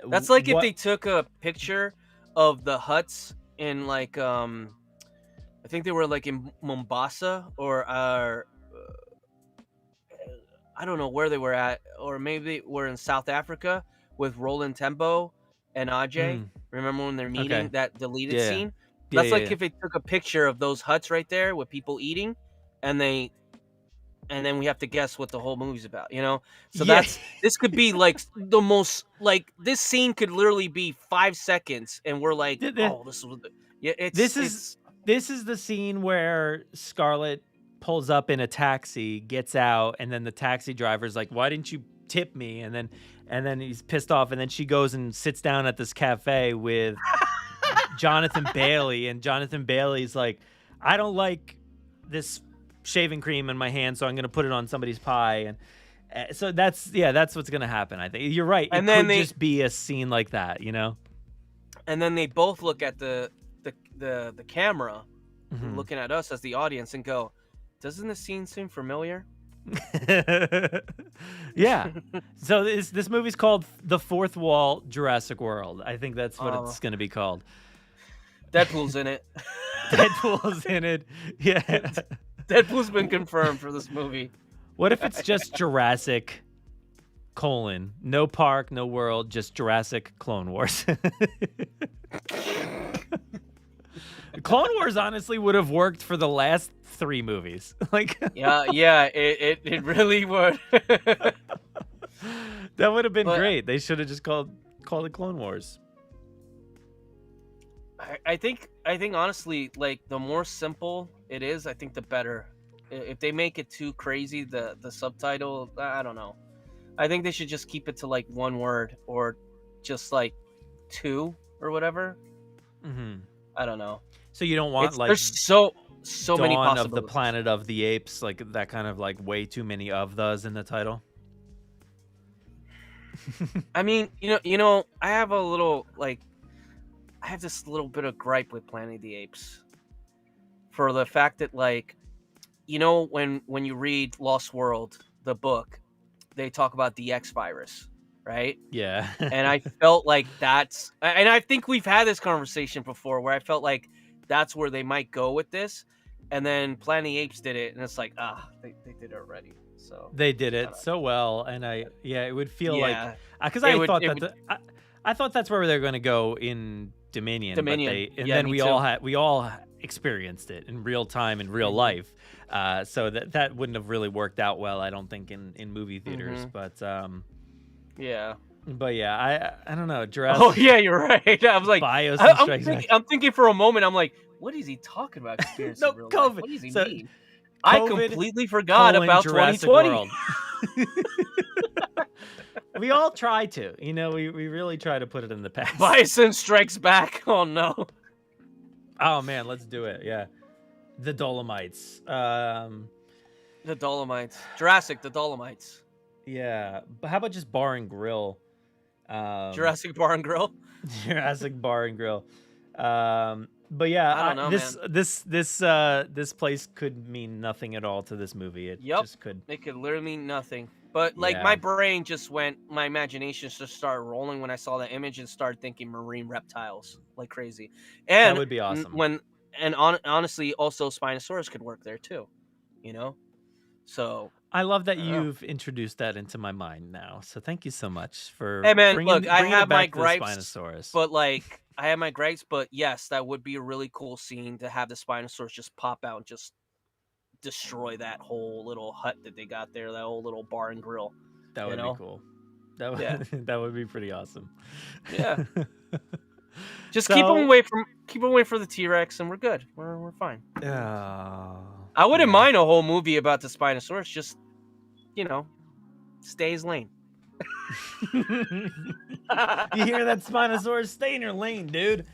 That's like if they took a picture of the huts in like I think they were like in Mombasa or I don't know where they were at, or maybe we're in South Africa with Roland Tembo and Ajay. Remember when they're meeting, that deleted scene? That's if they took a picture of those huts right there with people eating, and then we have to guess what the whole movie's about, you know? So this could be like the most, like this scene could literally be 5 seconds, and we're like, this is the scene where Scarlett pulls up in a taxi, gets out, and then the taxi driver's like, why didn't you tip me? And then he's pissed off, and then she goes and sits down at this cafe with Jonathan Bailey, and Jonathan Bailey's like, I don't like this shaving cream in my hand, so I'm gonna put it on somebody's pie. And so that's what's gonna happen. I think you're right. And then could just be a scene like that, you know. And then they both look at the camera, looking at us as the audience and go, doesn't this scene seem familiar? Yeah. So this movie's called The Fourth Wall Jurassic World. I think that's what it's going to be called. Deadpool's in it. Deadpool's in it. Yeah. Deadpool's been confirmed for this movie. What if it's just Jurassic : no park, no world, just Jurassic Clone Wars? Clone Wars honestly would have worked for the last 3 movies. Like it really would. That would have been great. They should have just called it Clone Wars. I think honestly, like, the more simple it is, I think the better. If they make it too crazy, the subtitle, I don't know. I think they should just keep it to like 1 word or just like 2 or whatever. I don't know. So you don't want there's so many Dawn possibilities. of the Planet of the Apes, like that kind of like way too many of those in the title. I mean, you know, I have this little bit of gripe with Planet of the Apes for the fact that, like, you know, when you read Lost World, the book, they talk about the X virus, right? Yeah. And I felt like and I think we've had this conversation before where I felt like that's where they might go with this. And then Planet of the Apes did it, and it's like, they did it already. So they did it so well, and it would feel like, because I thought that's where they're going to go in Dominion. Then we all experienced it in real time in real life, so that wouldn't have really worked out well, I don't think, in movie theaters. But I don't know, Jurassic. Oh yeah, you're right. I was like, I'm thinking for a moment, I'm like, what is he talking about? No, real COVID. Life? What does he mean? I completely forgot about Jurassic 2020. World. We all try to, we really try to put it in the past. Bison Strikes Back. Oh no. Oh man, let's do it. Yeah. The Dolomites. The Dolomites. Jurassic, the Dolomites. Yeah. But how about just Bar and Grill? Jurassic Bar and Grill? Jurassic Bar and Grill. But yeah, I don't know, this place could mean nothing at all to this movie. It just could. It could literally mean nothing. But like my brain just went, my imagination just started rolling when I saw that image and started thinking marine reptiles like crazy. And that would be awesome. Honestly, also Spinosaurus could work there too, So I love that you've introduced that into my mind now. So thank you so much for. Hey man, bringing, look, I have my gripes, Spinosaurus. but like I have my gripes, but yes, that would be a really cool scene to have the Spinosaurus just pop out and just destroy that whole little hut that they got there, that whole little bar and grill. That would be cool. That would that would be pretty awesome. Yeah. Just keep them away from the T-Rex, and we're good. We're fine. I wouldn't mind a whole movie about the Spinosaurus. Just stay his lane. You hear that, Spinosaurus? Stay in your lane, dude.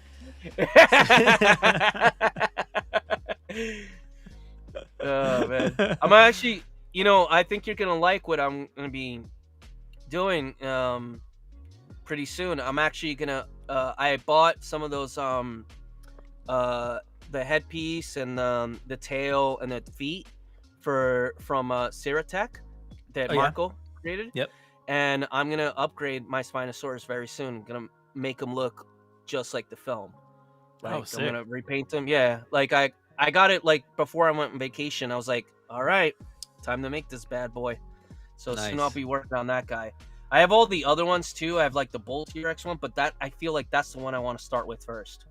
Oh man, I'm actually, I think you're gonna like what I'm gonna be doing pretty soon. I'm actually gonna I bought some of those the headpiece and the tail and the feet from Ceratech that Marco created. Yep. And I'm gonna upgrade my Spinosaurus very soon. I'm gonna make them look just like the film. Like, sick. I'm gonna repaint them. Yeah, like I got it like before I went on vacation. I was like, all right, time to make this bad boy. So soon I'll be working on that guy. I have all the other ones too. I have like the Bull T-Rex one, but I feel like that's the one I want to start with first.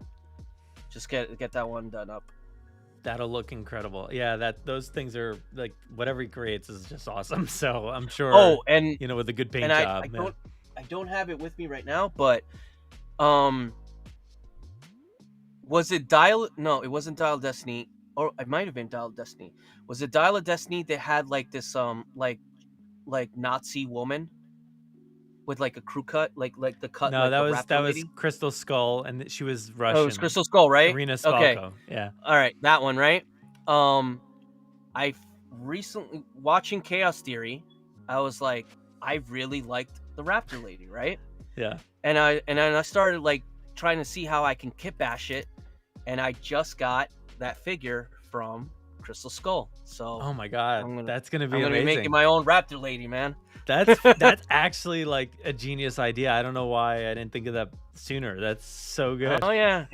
Just get that one done up. That'll look incredible. Yeah, those things are like whatever he creates is just awesome. So I'm sure. Oh, and with a good paint job. I don't have it with me right now, but was it Dial? No, it wasn't Dial of Destiny, or it might have been Dial of Destiny. Was it Dial of Destiny that had like this like Nazi woman with like a crew cut, like the cut? No, like that was Crystal Skull, and she was Russian. Oh, it was Crystal Skull, right? Irina Spalko. Okay. Yeah. All right, that one, right? I recently watching Chaos Theory, I was like, I really liked the Raptor lady, right? Yeah. And I started like trying to see how I can kit bash it, and I just got that figure from Crystal Skull. So oh my god, that's gonna be I'm gonna amazing. be making my own raptor lady, man. That's actually like a genius idea. I don't know why I didn't think of that sooner. That's so good. Oh yeah.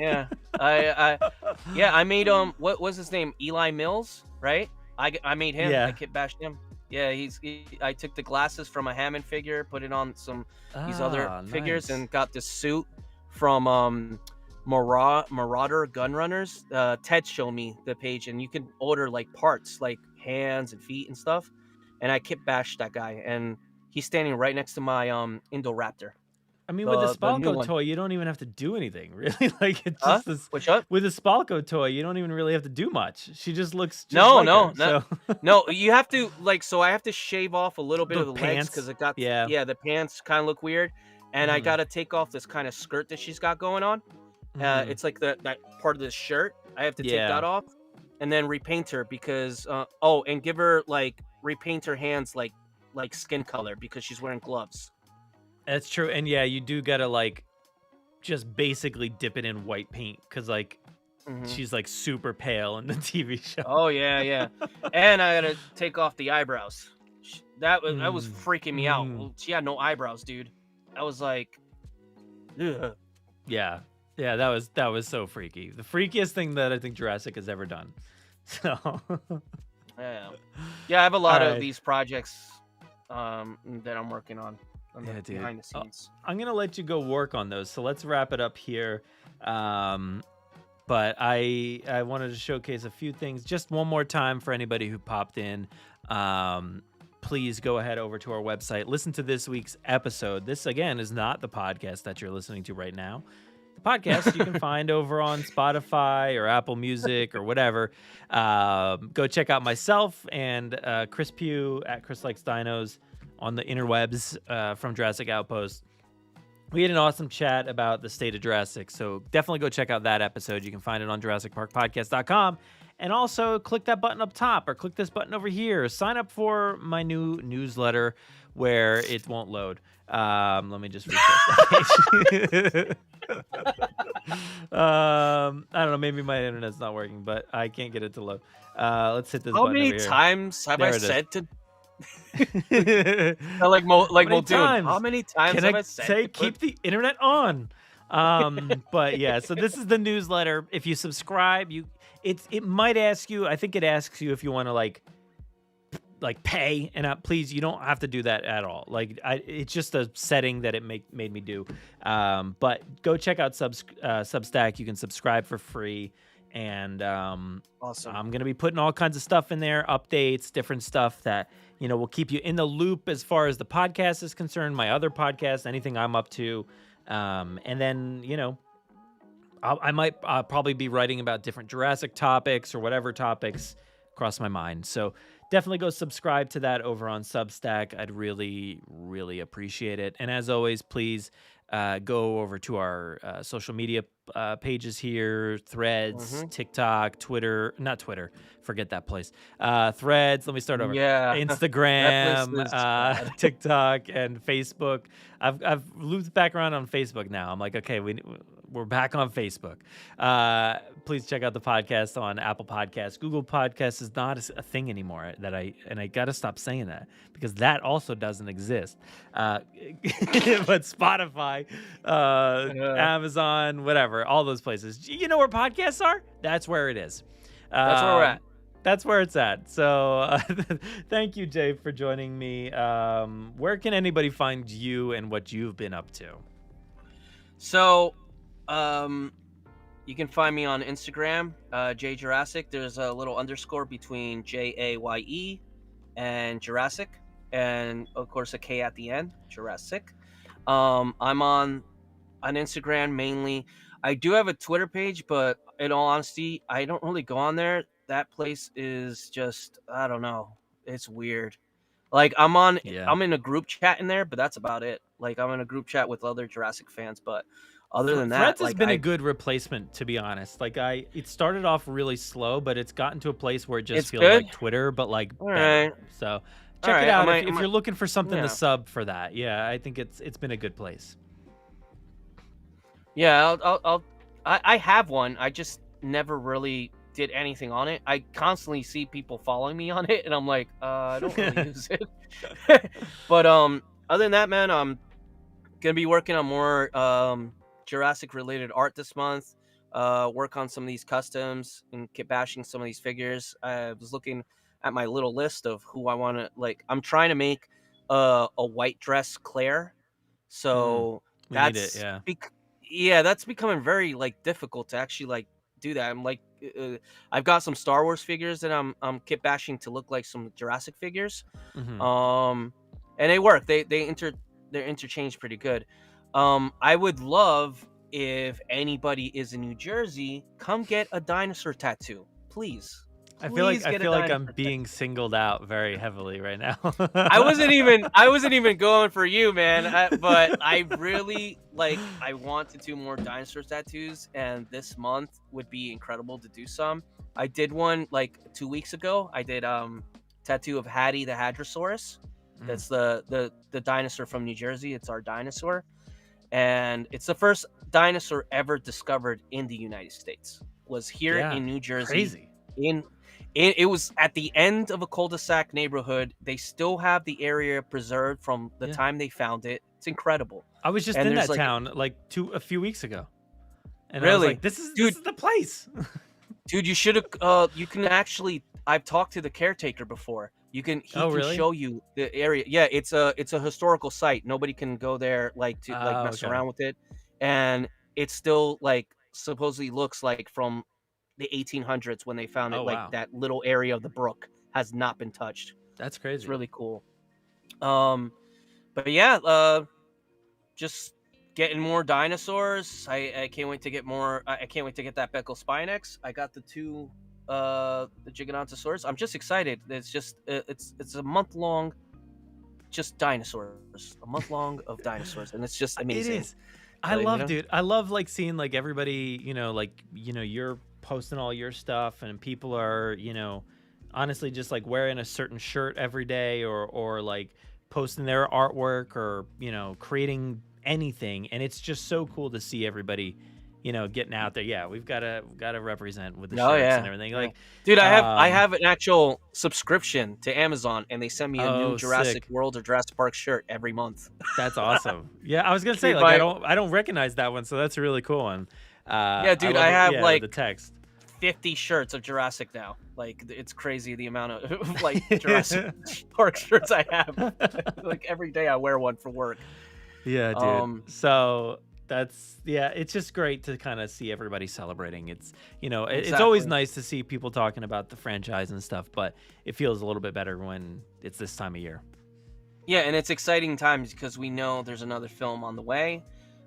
I made what was his name? Eli Mills, right? I made him. Yeah. I kit bashed him. Yeah, I took the glasses from a Hammond figure, put it on these other figures, and got this suit from Marauder Gun Runners. Ted showed me the page, and you can order like parts, like hands and feet and stuff. And I kit bashed that guy, and he's standing right next to my Indoraptor. I mean, with the Spalco toy, you don't even have to do anything, really. Like, it's just this. Which one? With the Spalco toy, you don't even really have to do much. She just looks just no, like no, her, no, so. no. You have to so I have to shave off a little bit of the legs because it got the pants kind of look weird, and I gotta take off this kind of skirt that she's got going on. It's like that part of the shirt. I have to take that off, and then repaint her because and give her like repaint her hands like skin color because she's wearing gloves. That's true, and yeah, you do gotta like just basically dip it in white paint because like she's like super pale in the TV show. Oh yeah, and I gotta take off the eyebrows. That was freaking me out. She had no eyebrows, dude. I was like, ugh. Yeah, that was so freaky. The freakiest thing that I think Jurassic has ever done. So yeah, I have a lot of these projects that I'm working on. Behind the scenes. I'm gonna let you go work on those, so let's wrap it up here. But I wanted to showcase a few things just one more time for anybody who popped in. Please go ahead over to our website, listen to this week's episode. This again is not the podcast that you're listening to right now. The podcast you can find over on Spotify or Apple Music or whatever. Go check out myself and Chris Pugh at Chris Likes Dinos on the interwebs from Jurassic Outpost. We had an awesome chat about the state of Jurassic, so definitely go check out that episode. You can find it on JurassicParkPodcast.com. And also click that button up top or click this button over here. Sign up for my new newsletter where it won't load. Let me just refresh that page. I don't know. Maybe my internet's not working, but I can't get it to load. Let's hit this button over here. How many times have I said to... like Muldoon, how many times have I said keep the internet on? But yeah, so this is the newsletter. If you subscribe, it might ask you. I think it asks you if you want to like pay, and please, you don't have to do that at all. Like it's just a setting that it made me do. But go check out Substack. You can subscribe for free. And awesome. I'm gonna be putting all kinds of stuff in there, updates, different stuff that will keep you in the loop as far as the podcast is concerned. My other podcasts, anything I'm up to, and then I might probably be writing about different Jurassic topics or whatever topics cross my mind. So definitely go subscribe to that over on Substack. I'd really, really appreciate it. And as always, please go over to our social media pages here, Threads, TikTok, Twitter, not Twitter, forget that place. Threads, let me start over. Yeah. Instagram, TikTok, and Facebook. I've looped back around on Facebook now. I'm like, okay, we're back on Facebook. Please check out the podcast on Apple Podcasts. Google Podcasts is not a thing anymore and I got to stop saying that because that also doesn't exist. But Spotify, Amazon, whatever, all those places. You know where podcasts are? That's where it is. That's where we're at. That's where it's at. So thank you, Jay, for joining me. Where can anybody find you and what you've been up to? So, you can find me on Instagram, Jaye Jurassick. There's a little underscore between Jaye and Jurassic, and of course a K at the end, Jurassic. I'm on Instagram mainly. I do have a Twitter page, but in all honesty, I don't really go on there. That place is just, I don't know, it's weird. Like I'm in a group chat in there, but that's about it. Like I'm in a group chat with other Jurassic fans, but other than that, Threads has been a good replacement, to be honest. Like it started off really slow, but it's gotten to a place where it just feels like Twitter, but like better. So check it out if you're looking for something to sub for that. Yeah, I think it's been a good place. Yeah, I have one. I just never really did anything on it. I constantly see people following me on it, and I'm like, I don't really use it. But other than that, man, I'm gonna be working on more Jurassic related art this month. Work on some of these customs and get bashing some of these figures. I was looking at my little list of who I want to like. I'm trying to make a white dress Claire, so we need it, yeah. Yeah, that's becoming very like difficult to actually like do that. I'm like, I've got some Star Wars figures that I'm kit bashing to look like some Jurassic figures, and they work. They're interchanged pretty good. I would love if anybody is in New Jersey, come get a dinosaur tattoo, please. I feel like I'm being singled out very heavily right now. I wasn't even going for you, man. But I really like. I want to do more dinosaur tattoos, and this month would be incredible to do some. I did one like 2 weeks ago. I did tattoo of Hattie the Hadrosaurus. That's the dinosaur from New Jersey. It's our dinosaur, and it's the first dinosaur ever discovered in the United States. Was here in New Jersey. Crazy. It was at the end of a cul-de-sac neighborhood. They still have the area preserved from the time they found it. It's incredible. I was just in that town like a few weeks ago. And really? I was like, this is the place. Dude, you should have you can actually I've talked to the caretaker before. He can show you the area. Yeah, it's a historical site. Nobody can go there like to mess around with it. And it still like supposedly looks like from the 1800s when they found it. That little area of the brook has not been touched. That's crazy. It's really cool. But yeah, just getting more dinosaurs. I can't wait to get more. I can't wait to get that Beckel Spinex. I got the two the Giganotosaurus. I'm just excited. It's just it's a month long, just dinosaurs. A month long of dinosaurs, and it's just amazing. It is. I love, dude. I love like seeing like everybody. You're posting all your stuff, and people are honestly just like wearing a certain shirt every day, or like posting their artwork, or creating anything, and it's just so cool to see everybody getting out there. Yeah, we've got to represent with the shirts and everything. Like, dude, I have an actual subscription to Amazon, and they send me a new Jurassic World or Jurassic Park shirt every month. That's awesome. Yeah, I was gonna say like I don't recognize that one, so that's a really cool one. Yeah, dude, I have like the text 50 shirts of Jurassic now. Like, it's crazy the amount of like Jurassic Park shirts I have. Like every day I wear one for work. Yeah, dude. So it's just great to kind of see everybody celebrating. It's it's always nice to see people talking about the franchise and stuff, but it feels a little bit better when it's this time of year. Yeah, and it's exciting times because we know there's another film on the way.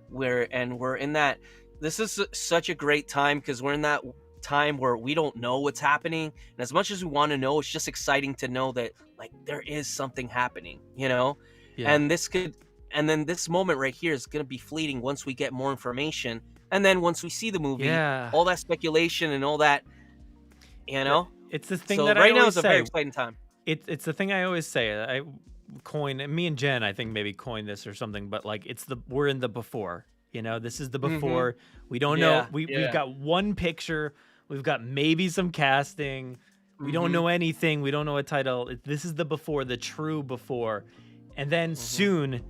We're in that. This is such a great time because we're in that time where we don't know what's happening, and as much as we want to know, it's just exciting to know that like there is something happening, and then this moment right here is going to be fleeting once we get more information, and then once we see the movie, all that speculation and all that, it's the thing so that right I now always is a very exciting time. It's the thing I always say. Me and Jen, I think maybe coined this or something, but like we're in the before. This is the before. We don't know. We've got one picture. We've got maybe some casting. We don't know anything. We don't know a title. This is the before, the true before. And then soon,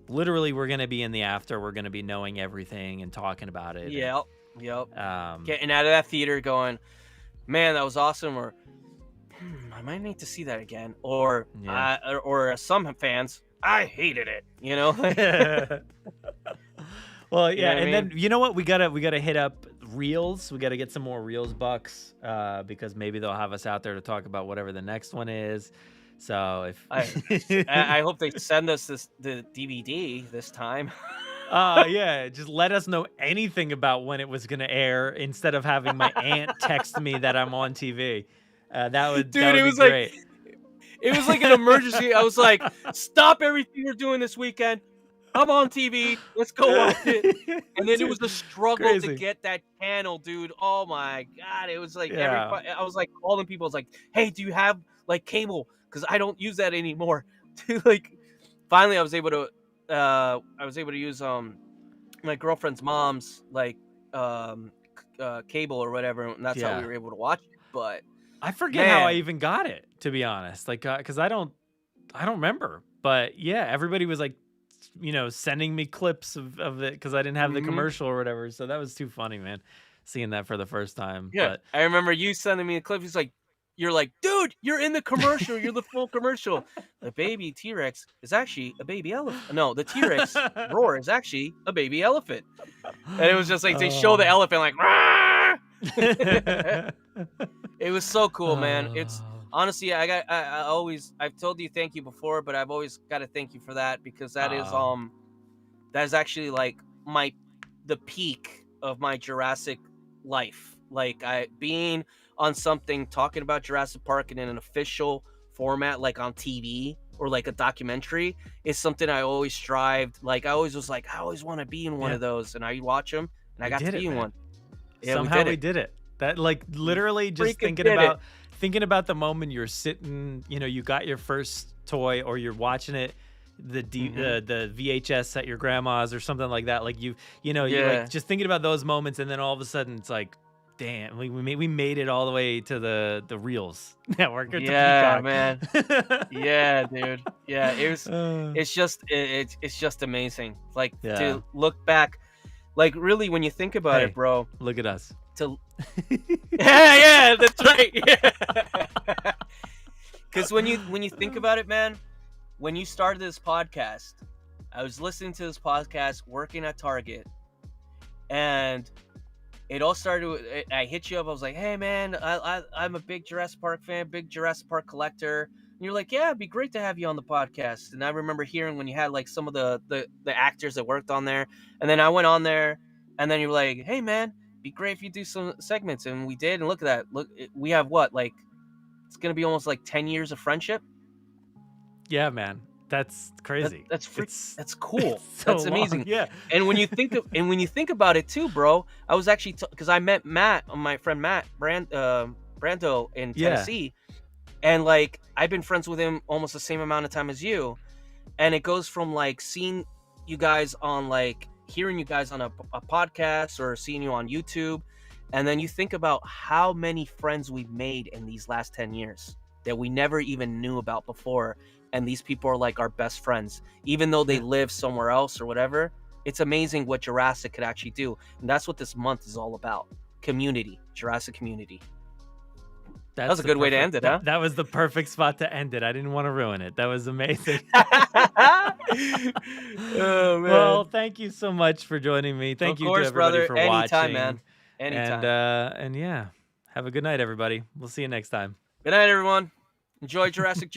literally, we're going to be in the after. We're going to be knowing everything and talking about it. Yep. Getting out of that theater going, man, that was awesome. Or I might need to see that again. Or some fans, I hated it. Well, yeah, and then you know what? We gotta hit up Reels. We gotta get some more Reels bucks because maybe they'll have us out there to talk about whatever the next one is. So if I hope they send us the DVD this time. Just let us know anything about when it was gonna air instead of having my aunt text me that I'm on TV. That would be great. It was like an emergency. I was like, stop everything we're doing this weekend. I'm on TV. Let's go watch it. And then it was a struggle to get that channel, dude. Oh my God. It was like I was like calling people. I was like, hey, do you have like cable? Because I don't use that anymore. Like finally I was able to use my girlfriend's mom's like cable or whatever, and that's how we were able to watch it. But I forget how I even got it, to be honest. Like, because I don't remember. But yeah, everybody was like, sending me clips of it because I didn't have the commercial or whatever. So that was too funny, man, seeing that for the first time. Yeah, but I remember you sending me a clip. He's like, you're like, dude, you're in the commercial. You're the full commercial. The baby T-Rex is actually a baby elephant. No, the T-Rex roar is actually a baby elephant. And it was just like they show the elephant like, Rah! It was so cool, man. It's honestly, I've told you thank you before, but I've always got to thank you for that, because that is actually like the peak of my Jurassic life. Like being on something talking about Jurassic Park in an official format, like on TV or like a documentary, is something I always strived. Like I always was like, I always want to be in one of those, and I watch them, and I got to be in one. Yeah, somehow we did it. That like literally just thinking about the moment you're sitting, you got your first toy, or you're watching it, the VHS at your grandma's or something like that. Like you're like just thinking about those moments, and then all of a sudden it's like, damn, we made it all the way to the Reels network. Yeah, man. Yeah, dude. Yeah, it's just amazing. Like to look back, like really when you think about it, bro. Look at us. Yeah, that's right. Yeah. Because when you think about it, man, when you started this podcast, I was listening to this podcast working at Target, and it all started with, I hit you up. I was like, hey, man, I'm a big Jurassic Park fan, big Jurassic Park collector. And you're like, yeah, it'd be great to have you on the podcast. And I remember hearing when you had like some of the actors that worked on there. And then I went on there, and then you were like, hey, man, it'd be great if you do some segments. And we did. And look at that. Look, we have what? Like, it's going to be almost like 10 years of friendship. Yeah, man. That's crazy. That's cool. So that's amazing. Long. Yeah. And when you think about it too, bro, I was actually because I met my friend Matt Brando in Tennessee, and like I've been friends with him almost the same amount of time as you, and it goes from like seeing you guys on like hearing you guys on a podcast or seeing you on YouTube, and then you think about how many friends we've made in these last 10 years that we never even knew about before. And these people are like our best friends, even though they live somewhere else or whatever. It's amazing what Jurassic could actually do. And that's what this month is all about. Community, Jurassic community. That was a good way to end it, huh? That was the perfect spot to end it. I didn't want to ruin it. That was amazing. Oh, man. Well, thank you so much for joining me. Thank you to everybody for watching. Anytime, man. Anytime. And yeah, have a good night, everybody. We'll see you next time. Good night, everyone. Enjoy Jurassic